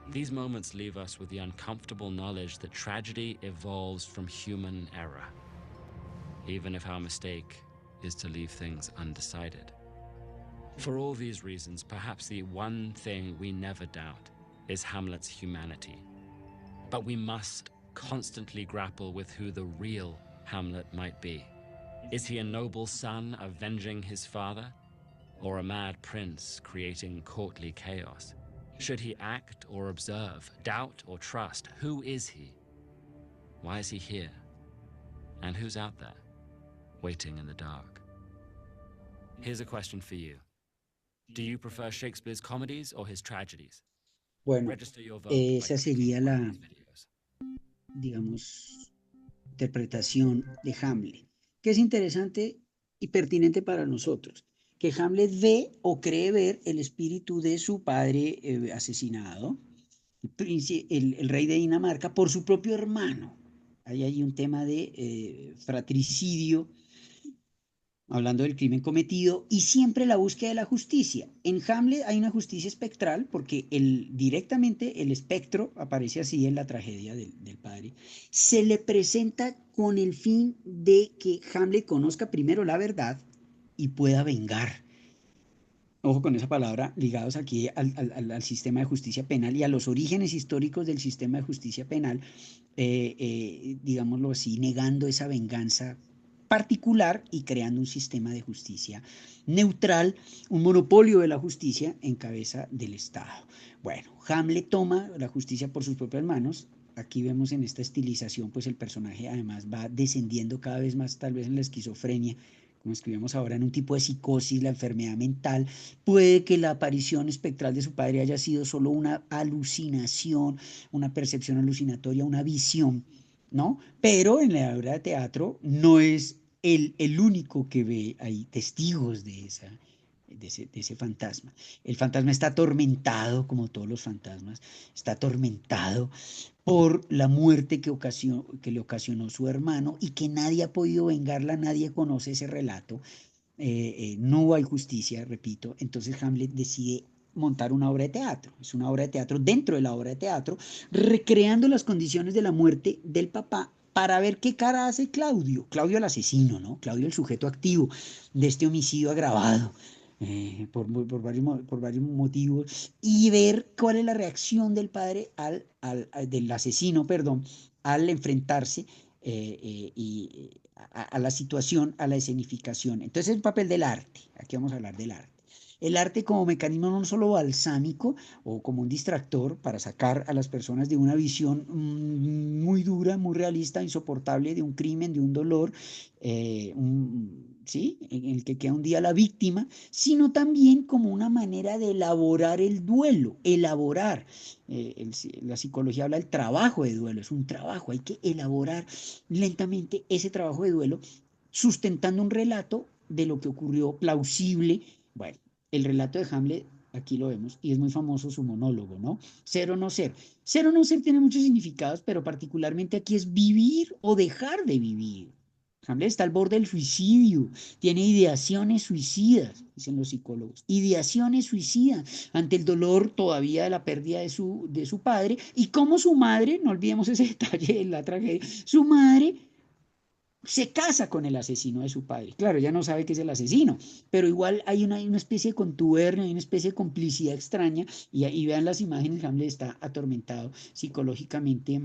These moments leave us with the uncomfortable knowledge that tragedy evolves from human error, even if our mistake is to leave things undecided. For all these reasons, perhaps the one thing we never doubt is Hamlet's humanity. But we must constantly grapple with who the real Hamlet might be. Is he a noble son avenging his father, or a mad prince creating courtly chaos? Should he act or observe, doubt or trust? Who is he? Why is he here? And who's out there, waiting in the dark? Here's a question for you. Do you prefer Shakespeare's comedies or his tragedies? Bueno, Register your vote by esa clicking sería one of la, these videos. digamos, interpretación de Hamlet, que es interesante y pertinente para nosotros, que Hamlet ve o cree ver el espíritu de su padre asesinado, el rey de Dinamarca, por su propio hermano. Ahí hay un tema de fratricidio, hablando del crimen cometido, y siempre la búsqueda de la justicia. En Hamlet hay una justicia espectral, porque directamente el espectro, aparece así en la tragedia del padre, se le presenta con el fin de que Hamlet conozca primero la verdad y pueda vengar. Ojo con esa palabra, ligados aquí al sistema de justicia penal y a los orígenes históricos del sistema de justicia penal, digámoslo así, negando esa venganza particular y creando un sistema de justicia neutral, un monopolio de la justicia en cabeza del Estado. Bueno, Hamlet toma la justicia por sus propias manos. Aquí vemos en esta estilización, pues el personaje además va descendiendo cada vez más, tal vez en la esquizofrenia, como escribimos ahora, en un tipo de psicosis, la enfermedad mental. Puede que la aparición espectral de su padre haya sido solo una alucinación, una percepción alucinatoria, una visión, ¿no? Pero en la obra de teatro no es el único que ve, hay testigos de ese fantasma. El fantasma está atormentado, como todos los fantasmas, está atormentado por la muerte que le ocasionó su hermano y que nadie ha podido vengarla, nadie conoce ese relato. No hay justicia, repito. Entonces Hamlet decide montar una obra de teatro. Es una obra de teatro dentro de la obra de teatro, recreando las condiciones de la muerte del papá para ver qué cara hace Claudio. Claudio el asesino, ¿no? Claudio el sujeto activo de este homicidio agravado. Por varios motivos, y ver cuál es la reacción del padre del asesino, perdón, al enfrentarse a la situación, a la escenificación. Entonces, el papel del arte. Aquí vamos a hablar del arte. El arte como mecanismo no solo balsámico o como un distractor para sacar a las personas de una visión muy dura, muy realista, insoportable de un crimen, de un dolor, ¿sí? En el que queda un día la víctima, sino también como una manera de elaborar el duelo, elaborar. La psicología habla del trabajo de duelo, es un trabajo, hay que elaborar lentamente ese trabajo de duelo, sustentando un relato de lo que ocurrió plausible. Bueno, el relato de Hamlet, aquí lo vemos, y es muy famoso su monólogo, ¿no? Ser o no ser. Ser o no ser tiene muchos significados, pero particularmente aquí es vivir o dejar de vivir. Hamlet está al borde del suicidio, tiene ideaciones suicidas, dicen los psicólogos, ideaciones suicidas ante el dolor todavía de la pérdida de su padre, y como su madre, no olvidemos ese detalle de la tragedia, su madre se casa con el asesino de su padre. Claro, ella no sabe que es el asesino, pero igual hay una especie de contubernio, hay una especie de complicidad extraña, y vean las imágenes, Hamlet está atormentado psicológicamente,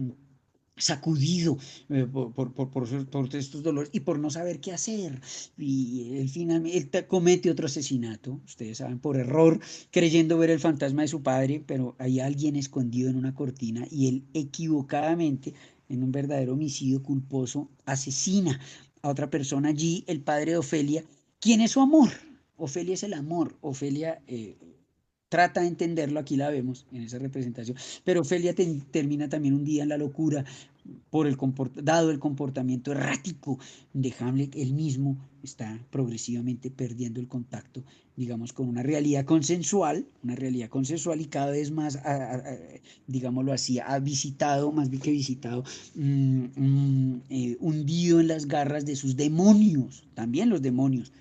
sacudido por estos dolores y por no saber qué hacer. Y él finalmente él comete otro asesinato, ustedes saben, por error, creyendo ver el fantasma de su padre, pero hay alguien escondido en una cortina y él equivocadamente, en un verdadero homicidio culposo, asesina a otra persona allí, el padre de Ofelia, quien es su amor. Ofelia es el amor. Ofelia trata de entenderlo, aquí la vemos en esa representación, pero Ofelia termina también un día en la locura por dado el comportamiento errático de Hamlet. Él mismo está progresivamente perdiendo el contacto, digamos, con una realidad consensual, y cada vez más, digámoslo así, ha visitado, más bien que visitado, hundido en las garras de sus demonios, también los demonios,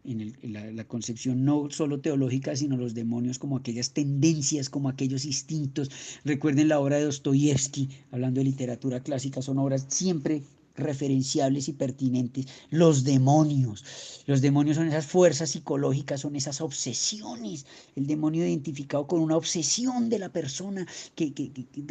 en la concepción no solo teológica, sino los demonios como aquellas tendencias, como aquellos instintos. Recuerden la obra de Dostoyevsky, hablando de literatura clásica, son obras siempre referenciables y pertinentes. Los demonios son esas fuerzas psicológicas, son esas obsesiones. El demonio identificado con una obsesión de la persona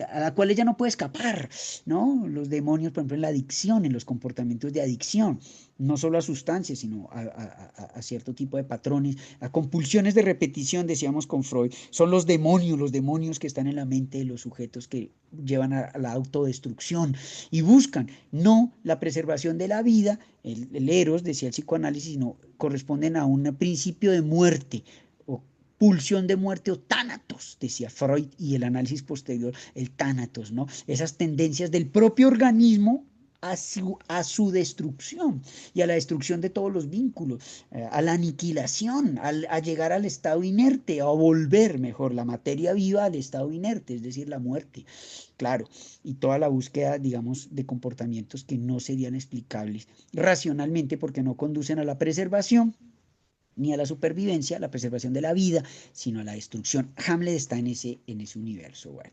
a la cual ella no puede escapar, ¿no? Los demonios, por ejemplo, en la adicción, en los comportamientos de adicción, no solo a sustancias, sino a cierto tipo de patrones, a compulsiones de repetición, decíamos con Freud, son los demonios que están en la mente de los sujetos, que llevan a la autodestrucción y buscan no la preservación de la vida, el eros, decía el psicoanálisis, sino corresponden a un principio de muerte, o pulsión de muerte, o tánatos, decía Freud, y el análisis posterior, el tánatos, ¿no? Esas tendencias del propio organismo a su destrucción y a la destrucción de todos los vínculos, a la aniquilación, a llegar al estado inerte, a volver, mejor, la materia viva al estado inerte, es decir, la muerte, claro, y toda la búsqueda, digamos, de comportamientos que no serían explicables racionalmente, porque no conducen a la preservación ni a la supervivencia, la preservación de la vida, sino a la destrucción. Hamlet está en ese universo. Bueno,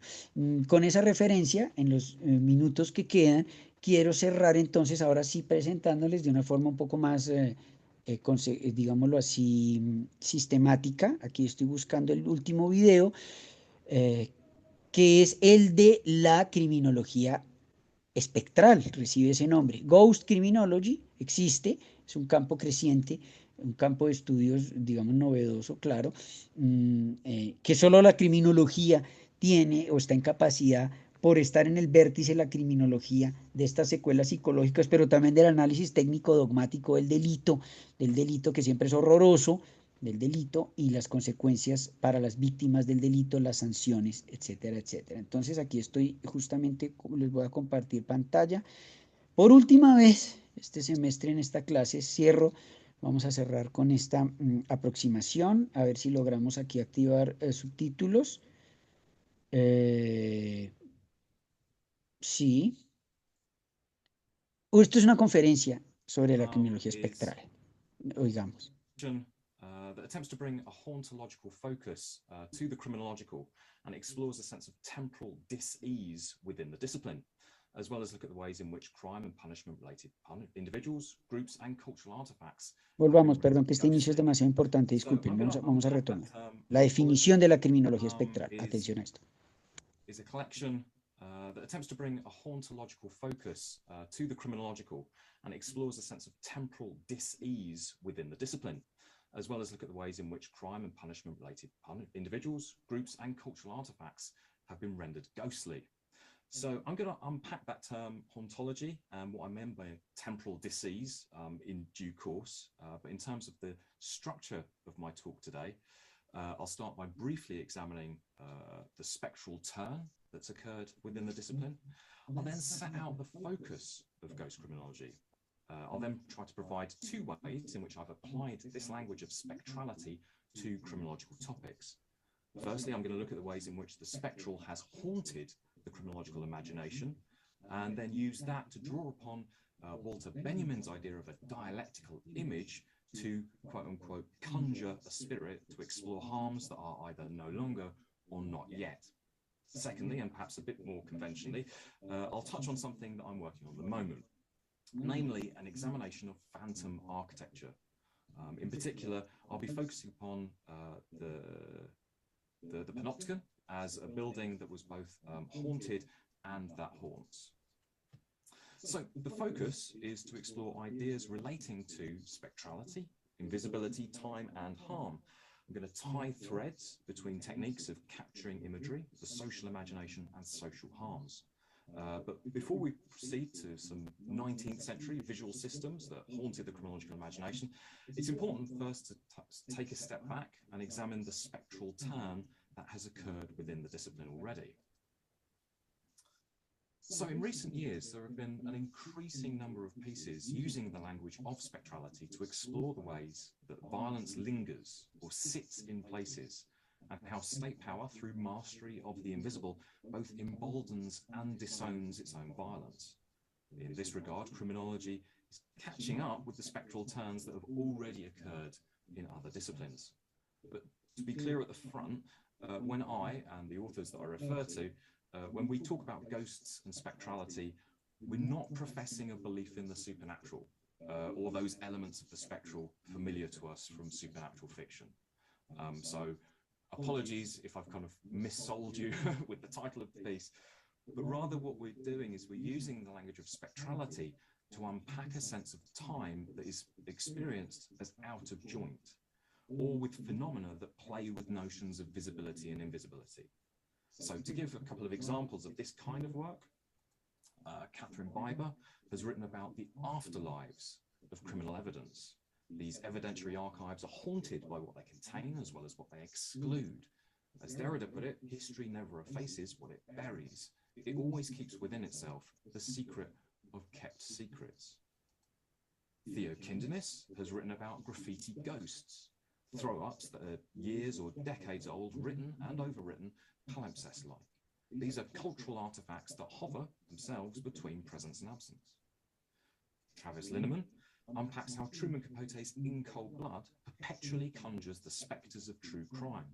con esa referencia, en los minutos que quedan, quiero cerrar entonces, ahora sí, presentándoles de una forma un poco más, digámoslo así, sistemática. Aquí estoy buscando el último video, eh, que es el de la criminología espectral, recibe ese nombre. Ghost Criminology existe, es un campo creciente, un campo de estudios, digamos, novedoso, claro, que solo la criminología tiene o está en capacidad, por estar en el vértice de la criminología, de estas secuelas psicológicas, pero también del análisis técnico dogmático del delito que siempre es horroroso, del delito y las consecuencias para las víctimas del delito, las sanciones, etcétera, etcétera. Entonces aquí estoy justamente, les voy a compartir pantalla. Por última vez, este semestre en esta clase cierro, vamos a cerrar con esta aproximación, a ver si logramos aquí activar subtítulos. Sí. Esto es una conferencia sobre la criminología espectral. Oigamos. That attempts to bring a hauntological focus to the criminological and explores a sense of temporal dis-ease within the discipline, as well as look at the ways in which crime and punishment related individuals, groups, and cultural artifacts. Volvamos, perdón, que este inicio es demasiado importante, disculpen, vamos a retomar. La definición de la criminología espectral, atención a esto. Is a collection that attempts to bring a hauntological focus to the criminological and explores a sense of temporal dis-ease within the discipline, as well as look at the ways in which crime and punishment related individuals, groups, and cultural artifacts have been rendered ghostly. So I'm going to unpack that term hauntology and what I meant by temporal dis-ease in due course. But in terms of the structure of my talk today, I'll start by briefly examining the spectral turn that's occurred within the discipline. I'll then set out the focus of ghost criminology. I'll then try to provide two ways in which I've applied this language of spectrality to criminological topics. Firstly, I'm going to look at the ways in which the spectral has haunted the criminological imagination, and then use that to draw upon Walter Benjamin's idea of a dialectical image to, quote unquote, conjure a spirit to explore harms that are either no longer or not yet. Secondly, and perhaps a bit more conventionally, I'll touch on something that I'm working on at the moment. namely an examination of phantom architecture. In particular, I'll be focusing upon the Panopticon as a building that was both haunted and that haunts. So the focus is to explore ideas relating to spectrality, invisibility, time, and harm. I'm going to tie threads between techniques of capturing imagery, the social imagination, and social harms. But before we proceed to some 19th century visual systems that haunted the criminological imagination, it's important first to take a step back and examine the spectral turn that has occurred within the discipline already. So in recent years, there have been an increasing number of pieces using the language of spectrality to explore the ways that violence lingers or sits in places, and how state power, through mastery of the invisible, both emboldens and disowns its own violence. In this regard, criminology is catching up with the spectral turns that have already occurred in other disciplines. But to be clear at the front, when I and the authors that I refer to, when we talk about ghosts and spectrality, we're not professing a belief in the supernatural or those elements of the spectral familiar to us from supernatural fiction. So apologies if I've kind of missold you with the title of the piece, but rather what we're doing is we're using the language of spectrality to unpack a sense of time that is experienced as out of joint, or with phenomena that play with notions of visibility and invisibility. So to give a couple of examples of this kind of work, Catherine Biber has written about the afterlives of criminal evidence. These evidentiary archives are haunted by what they contain as well as what they exclude. As Derrida put it, history never effaces what it buries. It always keeps within itself the secret of kept secrets. Theo Kindernis has written about graffiti ghosts, throw-ups that are years or decades old, written and overwritten, palimpsest-like. These are cultural artifacts that hover themselves between presence and absence. Travis Linneman unpacks how Truman Capote's In Cold Blood perpetually conjures the spectres of true crime,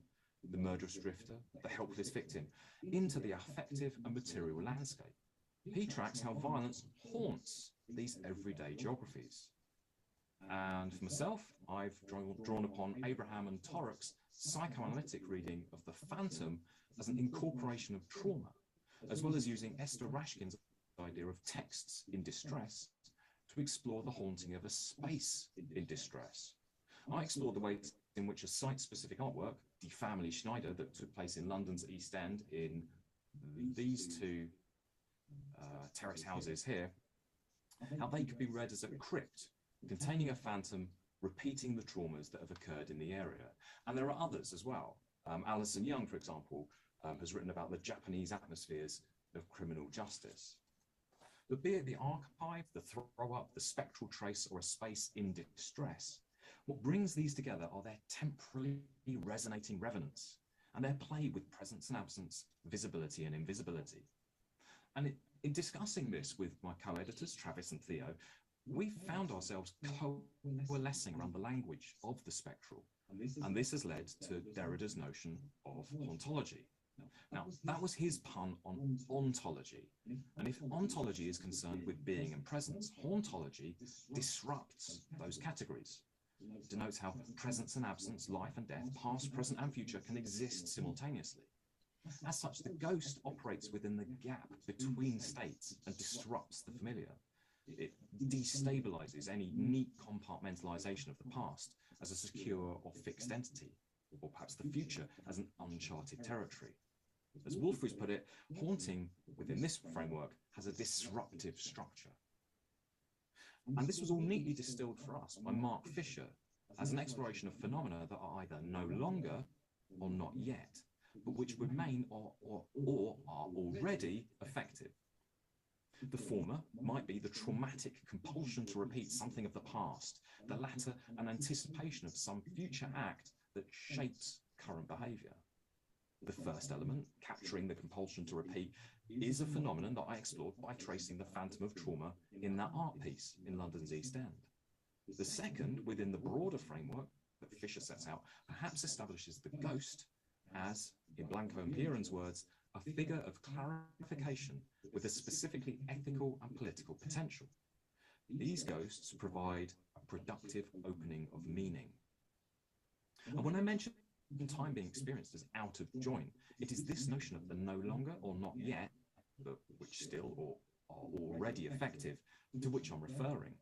the murderous drifter, the helpless victim, into the affective and material landscape. He tracks how violence haunts these everyday geographies. And for myself, I've drawn upon Abraham and Torok's psychoanalytic reading of the phantom as an incorporation of trauma, as well as using Esther Rashkin's idea of texts in distress to explore the haunting of a space in distress. I explored the ways in which a site-specific artwork, Die Family Schneider, that took place in London's East End in these two terrace houses here, how they could be read as a crypt containing a phantom repeating the traumas that have occurred in the area. And there are others as well. Alison Young, for example, has written about the Japanese atmospheres of criminal justice. But be it the archive, the throw-up, the spectral trace, or a space in distress, what brings these together are their temporally resonating revenants and their play with presence and absence, visibility and invisibility. And in discussing this with my co-editors, Travis and Theo, we found ourselves coalescing around the language of the spectral. And this has led to Derrida's notion of hauntology. Now, that was his pun on ontology. And if ontology is concerned with being and presence, hauntology disrupts those categories. It denotes how presence and absence, life and death, past, present and future can exist simultaneously. As such, the ghost operates within the gap between states and disrupts the familiar. It destabilizes any neat compartmentalization of the past as a secure or fixed entity, or perhaps the future as an uncharted territory. As Wolfru's put it, haunting within this framework has a disruptive structure. And this was all neatly distilled for us by Mark Fisher as an exploration of phenomena that are either no longer or not yet, but which remain or are already effective. The former might be the traumatic compulsion to repeat something of the past, the latter an anticipation of some future act that shapes current behaviour. The first element, capturing the compulsion to repeat, is a phenomenon that I explored by tracing the phantom of trauma in that art piece in London's East End. The second, within the broader framework that Fisher sets out, perhaps establishes the ghost as, in Blanco and Pieran's words, a figure of clarification with a specifically ethical and political potential. These ghosts provide a productive opening of meaning. And when I mention time being experienced as out of joint, it is this notion of the no longer or not yet, but which still or are already effective, to which I'm referring.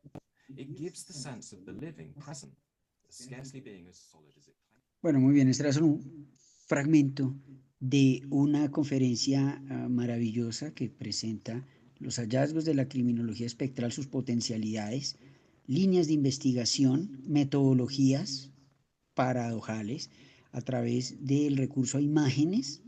It gives the sense of the living present, scarcely being as solid as it claims. Bueno, muy bien, este era solo un fragmento de una conferencia maravillosa que presenta los hallazgos de la criminología espectral, sus potencialidades, líneas de investigación, metodologías paradojales a través del recurso a imágenes.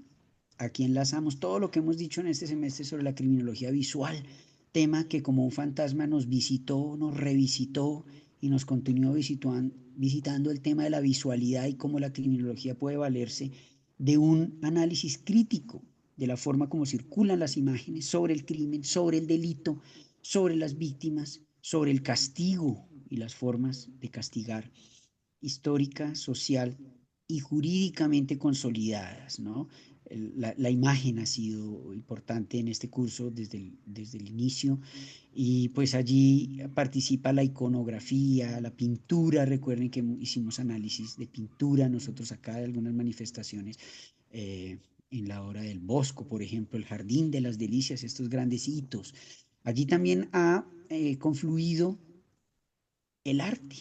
Aquí enlazamos todo lo que hemos dicho en este semestre sobre la criminología visual, tema que como un fantasma nos visitó, nos revisitó y nos continuó visitando el tema de la visualidad y cómo la criminología puede valerse de un análisis crítico de la forma como circulan las imágenes sobre el crimen, sobre el delito, sobre las víctimas, sobre el castigo y las formas de castigar, histórica, social y jurídicamente consolidadas, ¿no? La imagen ha sido importante en este curso desde el inicio y pues allí participa la iconografía, la pintura. Recuerden que hicimos análisis de pintura nosotros acá de algunas manifestaciones en la obra del Bosco, por ejemplo, el Jardín de las Delicias, estos grandes hitos. Allí también ha confluido el arte.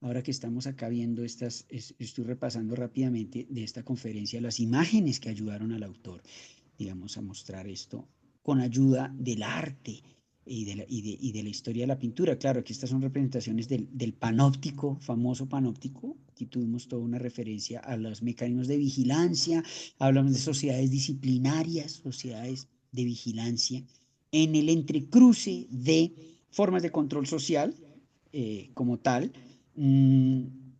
Ahora que estamos acá viendo estoy repasando rápidamente de esta conferencia las imágenes que ayudaron al autor, digamos, a mostrar esto con ayuda del arte y de la historia de la pintura. Claro, aquí estas son representaciones del panóptico, famoso panóptico. Aquí tuvimos toda una referencia a los mecanismos de vigilancia, hablamos de sociedades disciplinarias, sociedades de vigilancia, en el entrecruce de formas de control social como tal,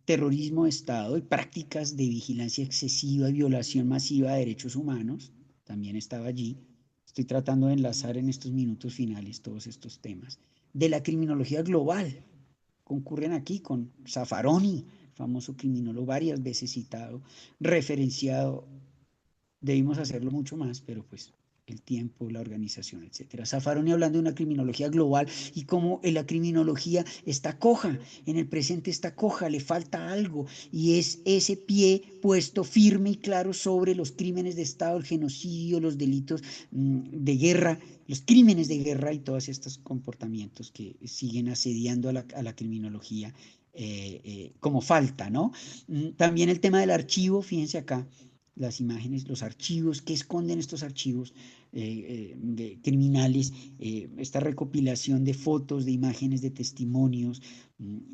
terrorismo de Estado y prácticas de vigilancia excesiva y violación masiva de derechos humanos, también estaba allí. Estoy tratando de enlazar en estos minutos finales todos estos temas. De la criminología global, concurren aquí con Zaffaroni, famoso criminólogo varias veces citado, referenciado. Debimos hacerlo mucho más, pero pues el tiempo, la organización, etcétera. Zaffaroni hablando de una criminología global y cómo la criminología está coja, en el presente está coja, le falta algo, y es ese pie puesto firme y claro sobre los crímenes de Estado, el genocidio, los delitos de guerra, los crímenes de guerra y todos estos comportamientos que siguen asediando a la criminología como falta, ¿no? También el tema del archivo, fíjense acá, las imágenes, los archivos, ¿qué esconden estos archivos criminales? Esta recopilación de fotos, de imágenes, de testimonios,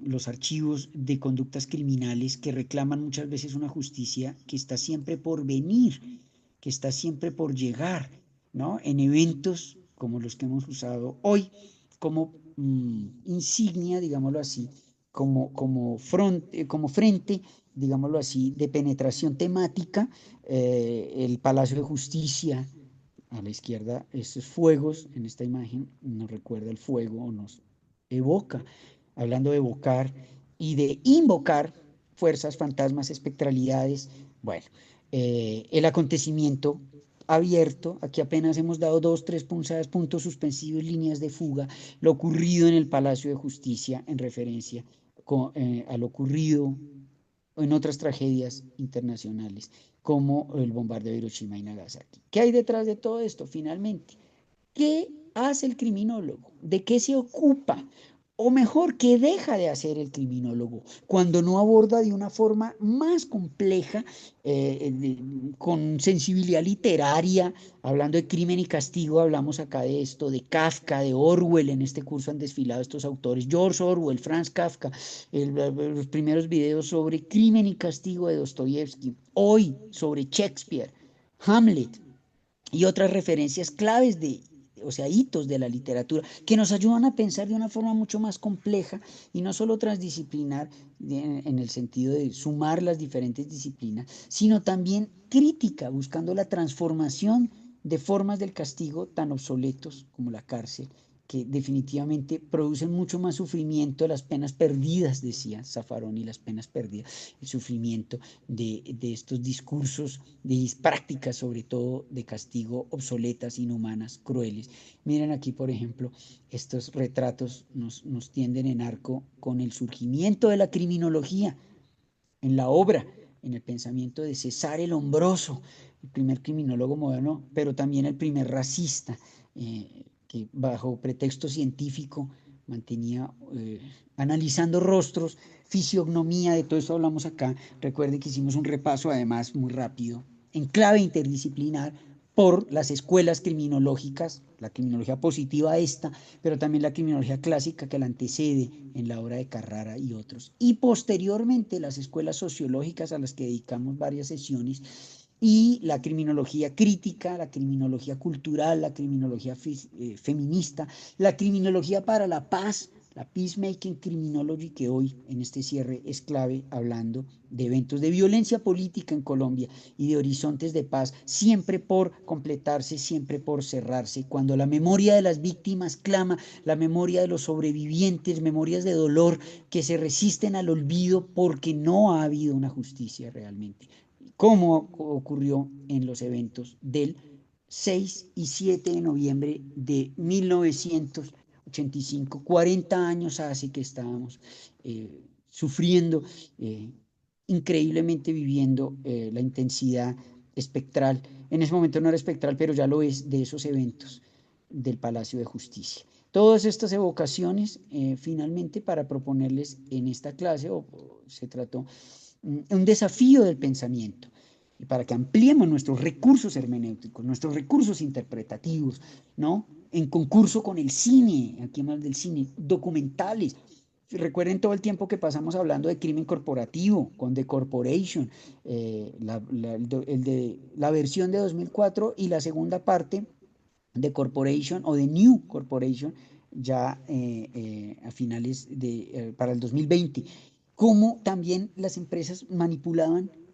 los archivos de conductas criminales que reclaman muchas veces una justicia que está siempre por venir, que está siempre por llegar, ¿no? En eventos como los que hemos usado hoy, como insignia, digámoslo así, como frente, digámoslo así, de penetración temática, el Palacio de Justicia, a la izquierda, estos fuegos, en esta imagen nos recuerda el fuego o nos evoca, hablando de evocar y de invocar fuerzas, fantasmas, espectralidades. Bueno, el acontecimiento abierto, aquí apenas hemos dado 2, 3 puntos suspensivos, líneas de fuga, lo ocurrido en el Palacio de Justicia en referencia a lo ocurrido en otras tragedias internacionales, como el bombardeo de Hiroshima y Nagasaki. ¿Qué hay detrás de todo esto? Finalmente, ¿qué hace el criminólogo? ¿De qué se ocupa? O mejor, ¿qué deja de hacer el criminólogo cuando no aborda de una forma más compleja, con sensibilidad literaria? Hablando de Crimen y Castigo, hablamos acá de esto, de Kafka, de Orwell. En este curso han desfilado estos autores, George Orwell, Franz Kafka, los primeros videos sobre Crimen y Castigo de Dostoyevsky, hoy sobre Shakespeare, Hamlet y otras referencias claves o sea, hitos de la literatura, que nos ayudan a pensar de una forma mucho más compleja y no solo transdisciplinar en el sentido de sumar las diferentes disciplinas, sino también crítica, buscando la transformación de formas del castigo tan obsoletos como la cárcel, que definitivamente producen mucho más sufrimiento, las penas perdidas, decía Zaffaroni, las penas perdidas, el sufrimiento de estos discursos, de prácticas sobre todo de castigo obsoletas, inhumanas, crueles. Miren aquí, por ejemplo, estos retratos nos tienden en arco con el surgimiento de la criminología en la obra, en el pensamiento de Cesare Lombroso, el primer criminólogo moderno, pero también el primer racista, que bajo pretexto científico mantenía analizando rostros, fisiognomía, de todo eso hablamos acá. Recuerden que hicimos un repaso además muy rápido, en clave interdisciplinar, por las escuelas criminológicas, la criminología positiva esta, pero también la criminología clásica que la antecede en la obra de Carrara y otros. Y posteriormente las escuelas sociológicas a las que dedicamos varias sesiones, y la criminología crítica, la criminología cultural, la criminología feminista, la criminología para la paz, la Peacemaking Criminology, que hoy en este cierre es clave, hablando de eventos de violencia política en Colombia y de horizontes de paz, siempre por completarse, siempre por cerrarse. Cuando la memoria de las víctimas clama, la memoria de los sobrevivientes, memorias de dolor que se resisten al olvido porque no ha habido una justicia realmente, como ocurrió en los eventos del 6 y 7 de noviembre de 1985, 40 años hace que estábamos sufriendo, increíblemente viviendo la intensidad espectral. En ese momento no era espectral, pero ya lo es, de esos eventos del Palacio de Justicia. Todas estas evocaciones, finalmente, para proponerles en esta clase, se trató un desafío del pensamiento, y para que ampliemos nuestros recursos hermenéuticos, nuestros recursos interpretativos, ¿no? En concurso con el cine, aquí más del cine, documentales. Recuerden todo el tiempo que pasamos hablando de crimen corporativo, con The Corporation, la versión de 2004 y la segunda parte de Corporation o de New Corporation, ya a finales para el 2020. Cómo también las empresas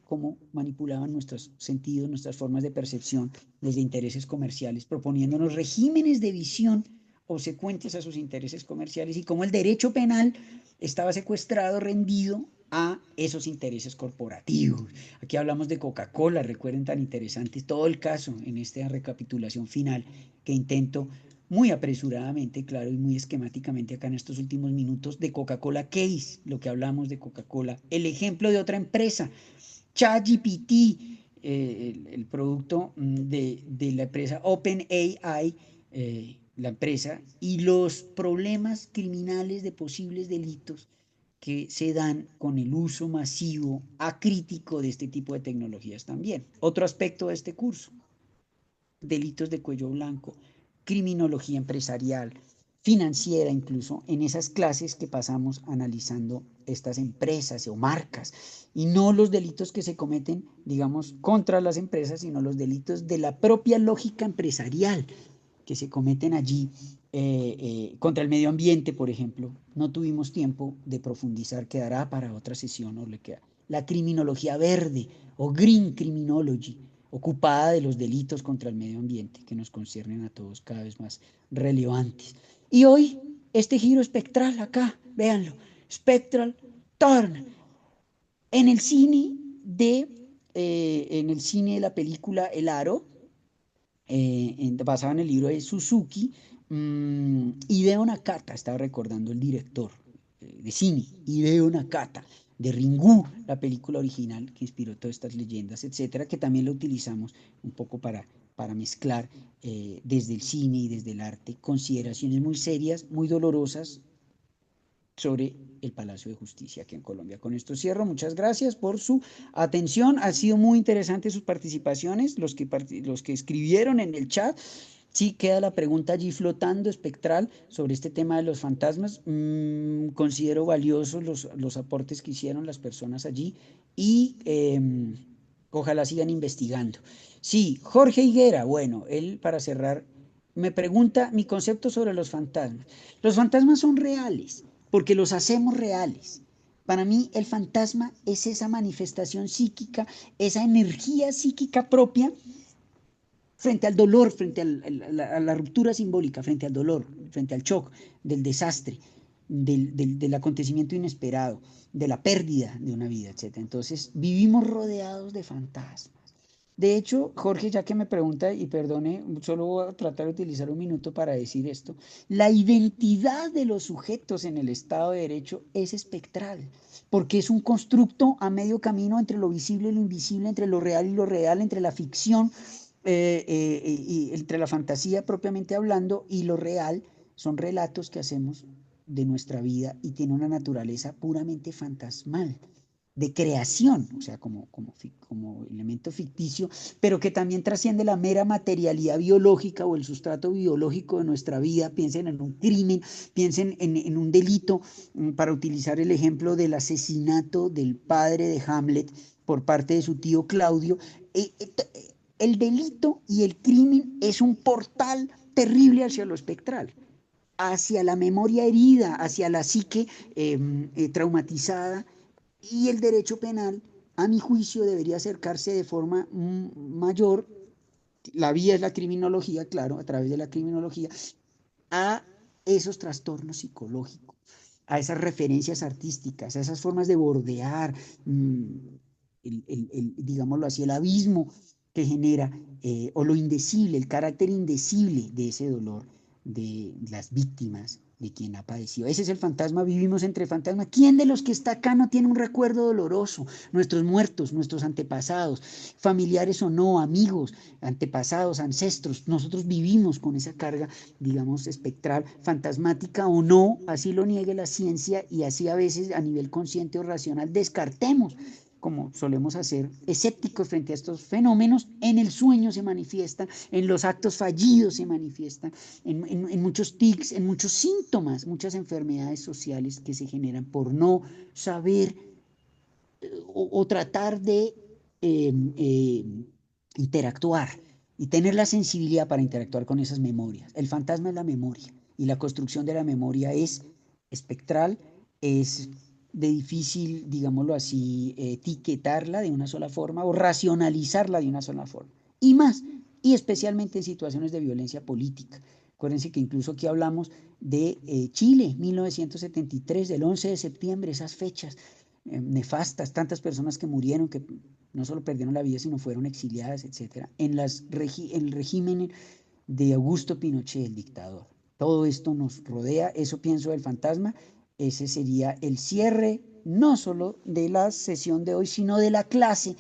cómo manipulaban nuestros sentidos, nuestras formas de percepción desde intereses comerciales, proponiéndonos regímenes de visión obsecuentes a sus intereses comerciales, y cómo el derecho penal estaba secuestrado, rendido a esos intereses corporativos. Aquí hablamos de Coca-Cola, recuerden, tan interesante todo el caso en esta recapitulación final que intento muy apresuradamente, claro, y muy esquemáticamente acá en estos últimos minutos, de Coca-Cola Case, lo que hablamos de Coca-Cola, el ejemplo de otra empresa, ChatGPT, el producto de la empresa OpenAI, la empresa, y los problemas criminales de posibles delitos que se dan con el uso masivo, acrítico, de este tipo de tecnologías también. Otro aspecto de este curso: delitos de cuello blanco, criminología empresarial, financiera, incluso en esas clases que pasamos analizando estas empresas o marcas, y no los delitos que se cometen, digamos, contra las empresas, sino los delitos de la propia lógica empresarial que se cometen allí, contra el medio ambiente, por ejemplo. No tuvimos tiempo de profundizar, quedará para otra sesión, o le queda la criminología verde o green criminology, ocupada de los delitos contra el medio ambiente que nos conciernen a todos, cada vez más relevantes. Y hoy, este giro espectral acá, véanlo, Spectral Turn, en el cine de la película El Aro, basado en el libro de Suzuki. Hideo Nakata, estaba recordando el director de cine, Hideo Nakata, de Ringu, la película original que inspiró todas estas leyendas, etcétera, que también lo utilizamos un poco para mezclar desde el cine y desde el arte consideraciones muy serias, muy dolorosas sobre el Palacio de Justicia aquí en Colombia. Con esto cierro. Muchas gracias por su atención. Ha sido muy interesante sus participaciones, los que escribieron en el chat. Sí, queda la pregunta allí flotando, espectral, sobre este tema de los fantasmas. Considero valiosos los aportes que hicieron las personas allí, y ojalá sigan investigando. Sí, Jorge Higuera, bueno, él, para cerrar, me pregunta mi concepto sobre los fantasmas. Los fantasmas son reales porque los hacemos reales. Para mí el fantasma es esa manifestación psíquica, esa energía psíquica propia frente al dolor, frente a la ruptura simbólica, frente al dolor, frente al shock, del desastre, del acontecimiento inesperado, de la pérdida de una vida, etc. Entonces, vivimos rodeados de fantasmas. De hecho, Jorge, ya que me pregunta, y perdone, solo voy a tratar de utilizar un minuto para decir esto, la identidad de los sujetos en el Estado de Derecho es espectral, porque es un constructo a medio camino entre lo visible y lo invisible, entre lo real y lo real, entre la ficción y entre la fantasía propiamente hablando y lo real. Son relatos que hacemos de nuestra vida y tiene una naturaleza puramente fantasmal, de creación, o sea, como elemento ficticio, pero que también trasciende la mera materialidad biológica o el sustrato biológico de nuestra vida. Piensen en un crimen, piensen en un delito, para utilizar el ejemplo del asesinato del padre de Hamlet por parte de su tío Claudio. El delito y el crimen es un portal terrible hacia lo espectral, hacia la memoria herida, hacia la psique traumatizada, y el derecho penal, a mi juicio, debería acercarse de forma mayor, la vía es la criminología, claro, a través de la criminología, a esos trastornos psicológicos, a esas referencias artísticas, a esas formas de bordear, digámoslo así, el abismo que genera, o lo indecible, el carácter indecible de ese dolor de las víctimas, de quien ha padecido. Ese es el fantasma, vivimos entre fantasmas. ¿Quién de los que está acá no tiene un recuerdo doloroso? Nuestros muertos, nuestros antepasados, familiares o no, amigos, antepasados, ancestros. Nosotros vivimos con esa carga, digamos, espectral, fantasmática o no, así lo niegue la ciencia y así a veces a nivel consciente o racional descartemos, como solemos hacer, escépticos frente a estos fenómenos. En el sueño se manifiestan, en los actos fallidos se manifiestan, en muchos tics, en muchos síntomas, muchas enfermedades sociales que se generan por no saber o tratar de interactuar y tener la sensibilidad para interactuar con esas memorias. El fantasma es la memoria y la construcción de la memoria es espectral, es de difícil, digámoslo así, etiquetarla de una sola forma o racionalizarla de una sola forma. Y más, y especialmente en situaciones de violencia política. Acuérdense que incluso aquí hablamos de Chile, 1973, del 11 de septiembre, esas fechas nefastas, tantas personas que murieron, que no solo perdieron la vida, sino fueron exiliadas, etc. En el régimen de Augusto Pinochet, el dictador. Todo esto nos rodea, eso pienso del fantasma. Ese sería el cierre, no solo de la sesión de hoy, sino de la clase.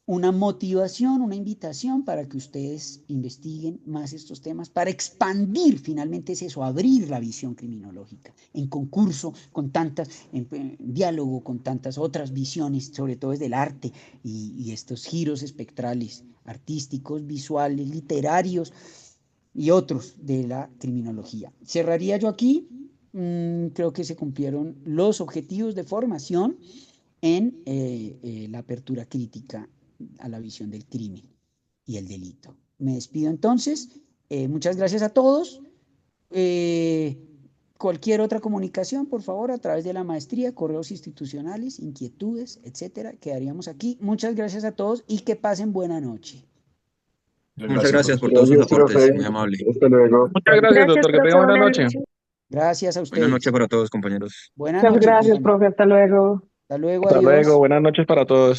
Una motivación, una invitación para que ustedes investiguen más estos temas, para expandir, finalmente es eso, abrir la visión criminológica, en concurso con tantas, en diálogo con tantas otras visiones, sobre todo desde el arte y estos giros espectrales, artísticos, visuales, literarios y otros de la criminología. Cerraría yo aquí. Creo que se cumplieron los objetivos de formación en la apertura crítica a la visión del crimen y el delito. Me despido entonces. Muchas gracias a todos. Cualquier otra comunicación, por favor, a través de la maestría, correos institucionales, inquietudes, etcétera, quedaríamos aquí. Muchas gracias a todos y que pasen buena noche. Muchas gracias por todos sus aportes, muy amable. Hasta luego. Muchas gracias, doctor. Que tenga buena noche. Gracias a ustedes. Buenas noches para todos, compañeros. Buenas Muchas noches. gracias, profe. Hasta luego. Hasta luego. Hasta Adiós. luego. Buenas noches para todos.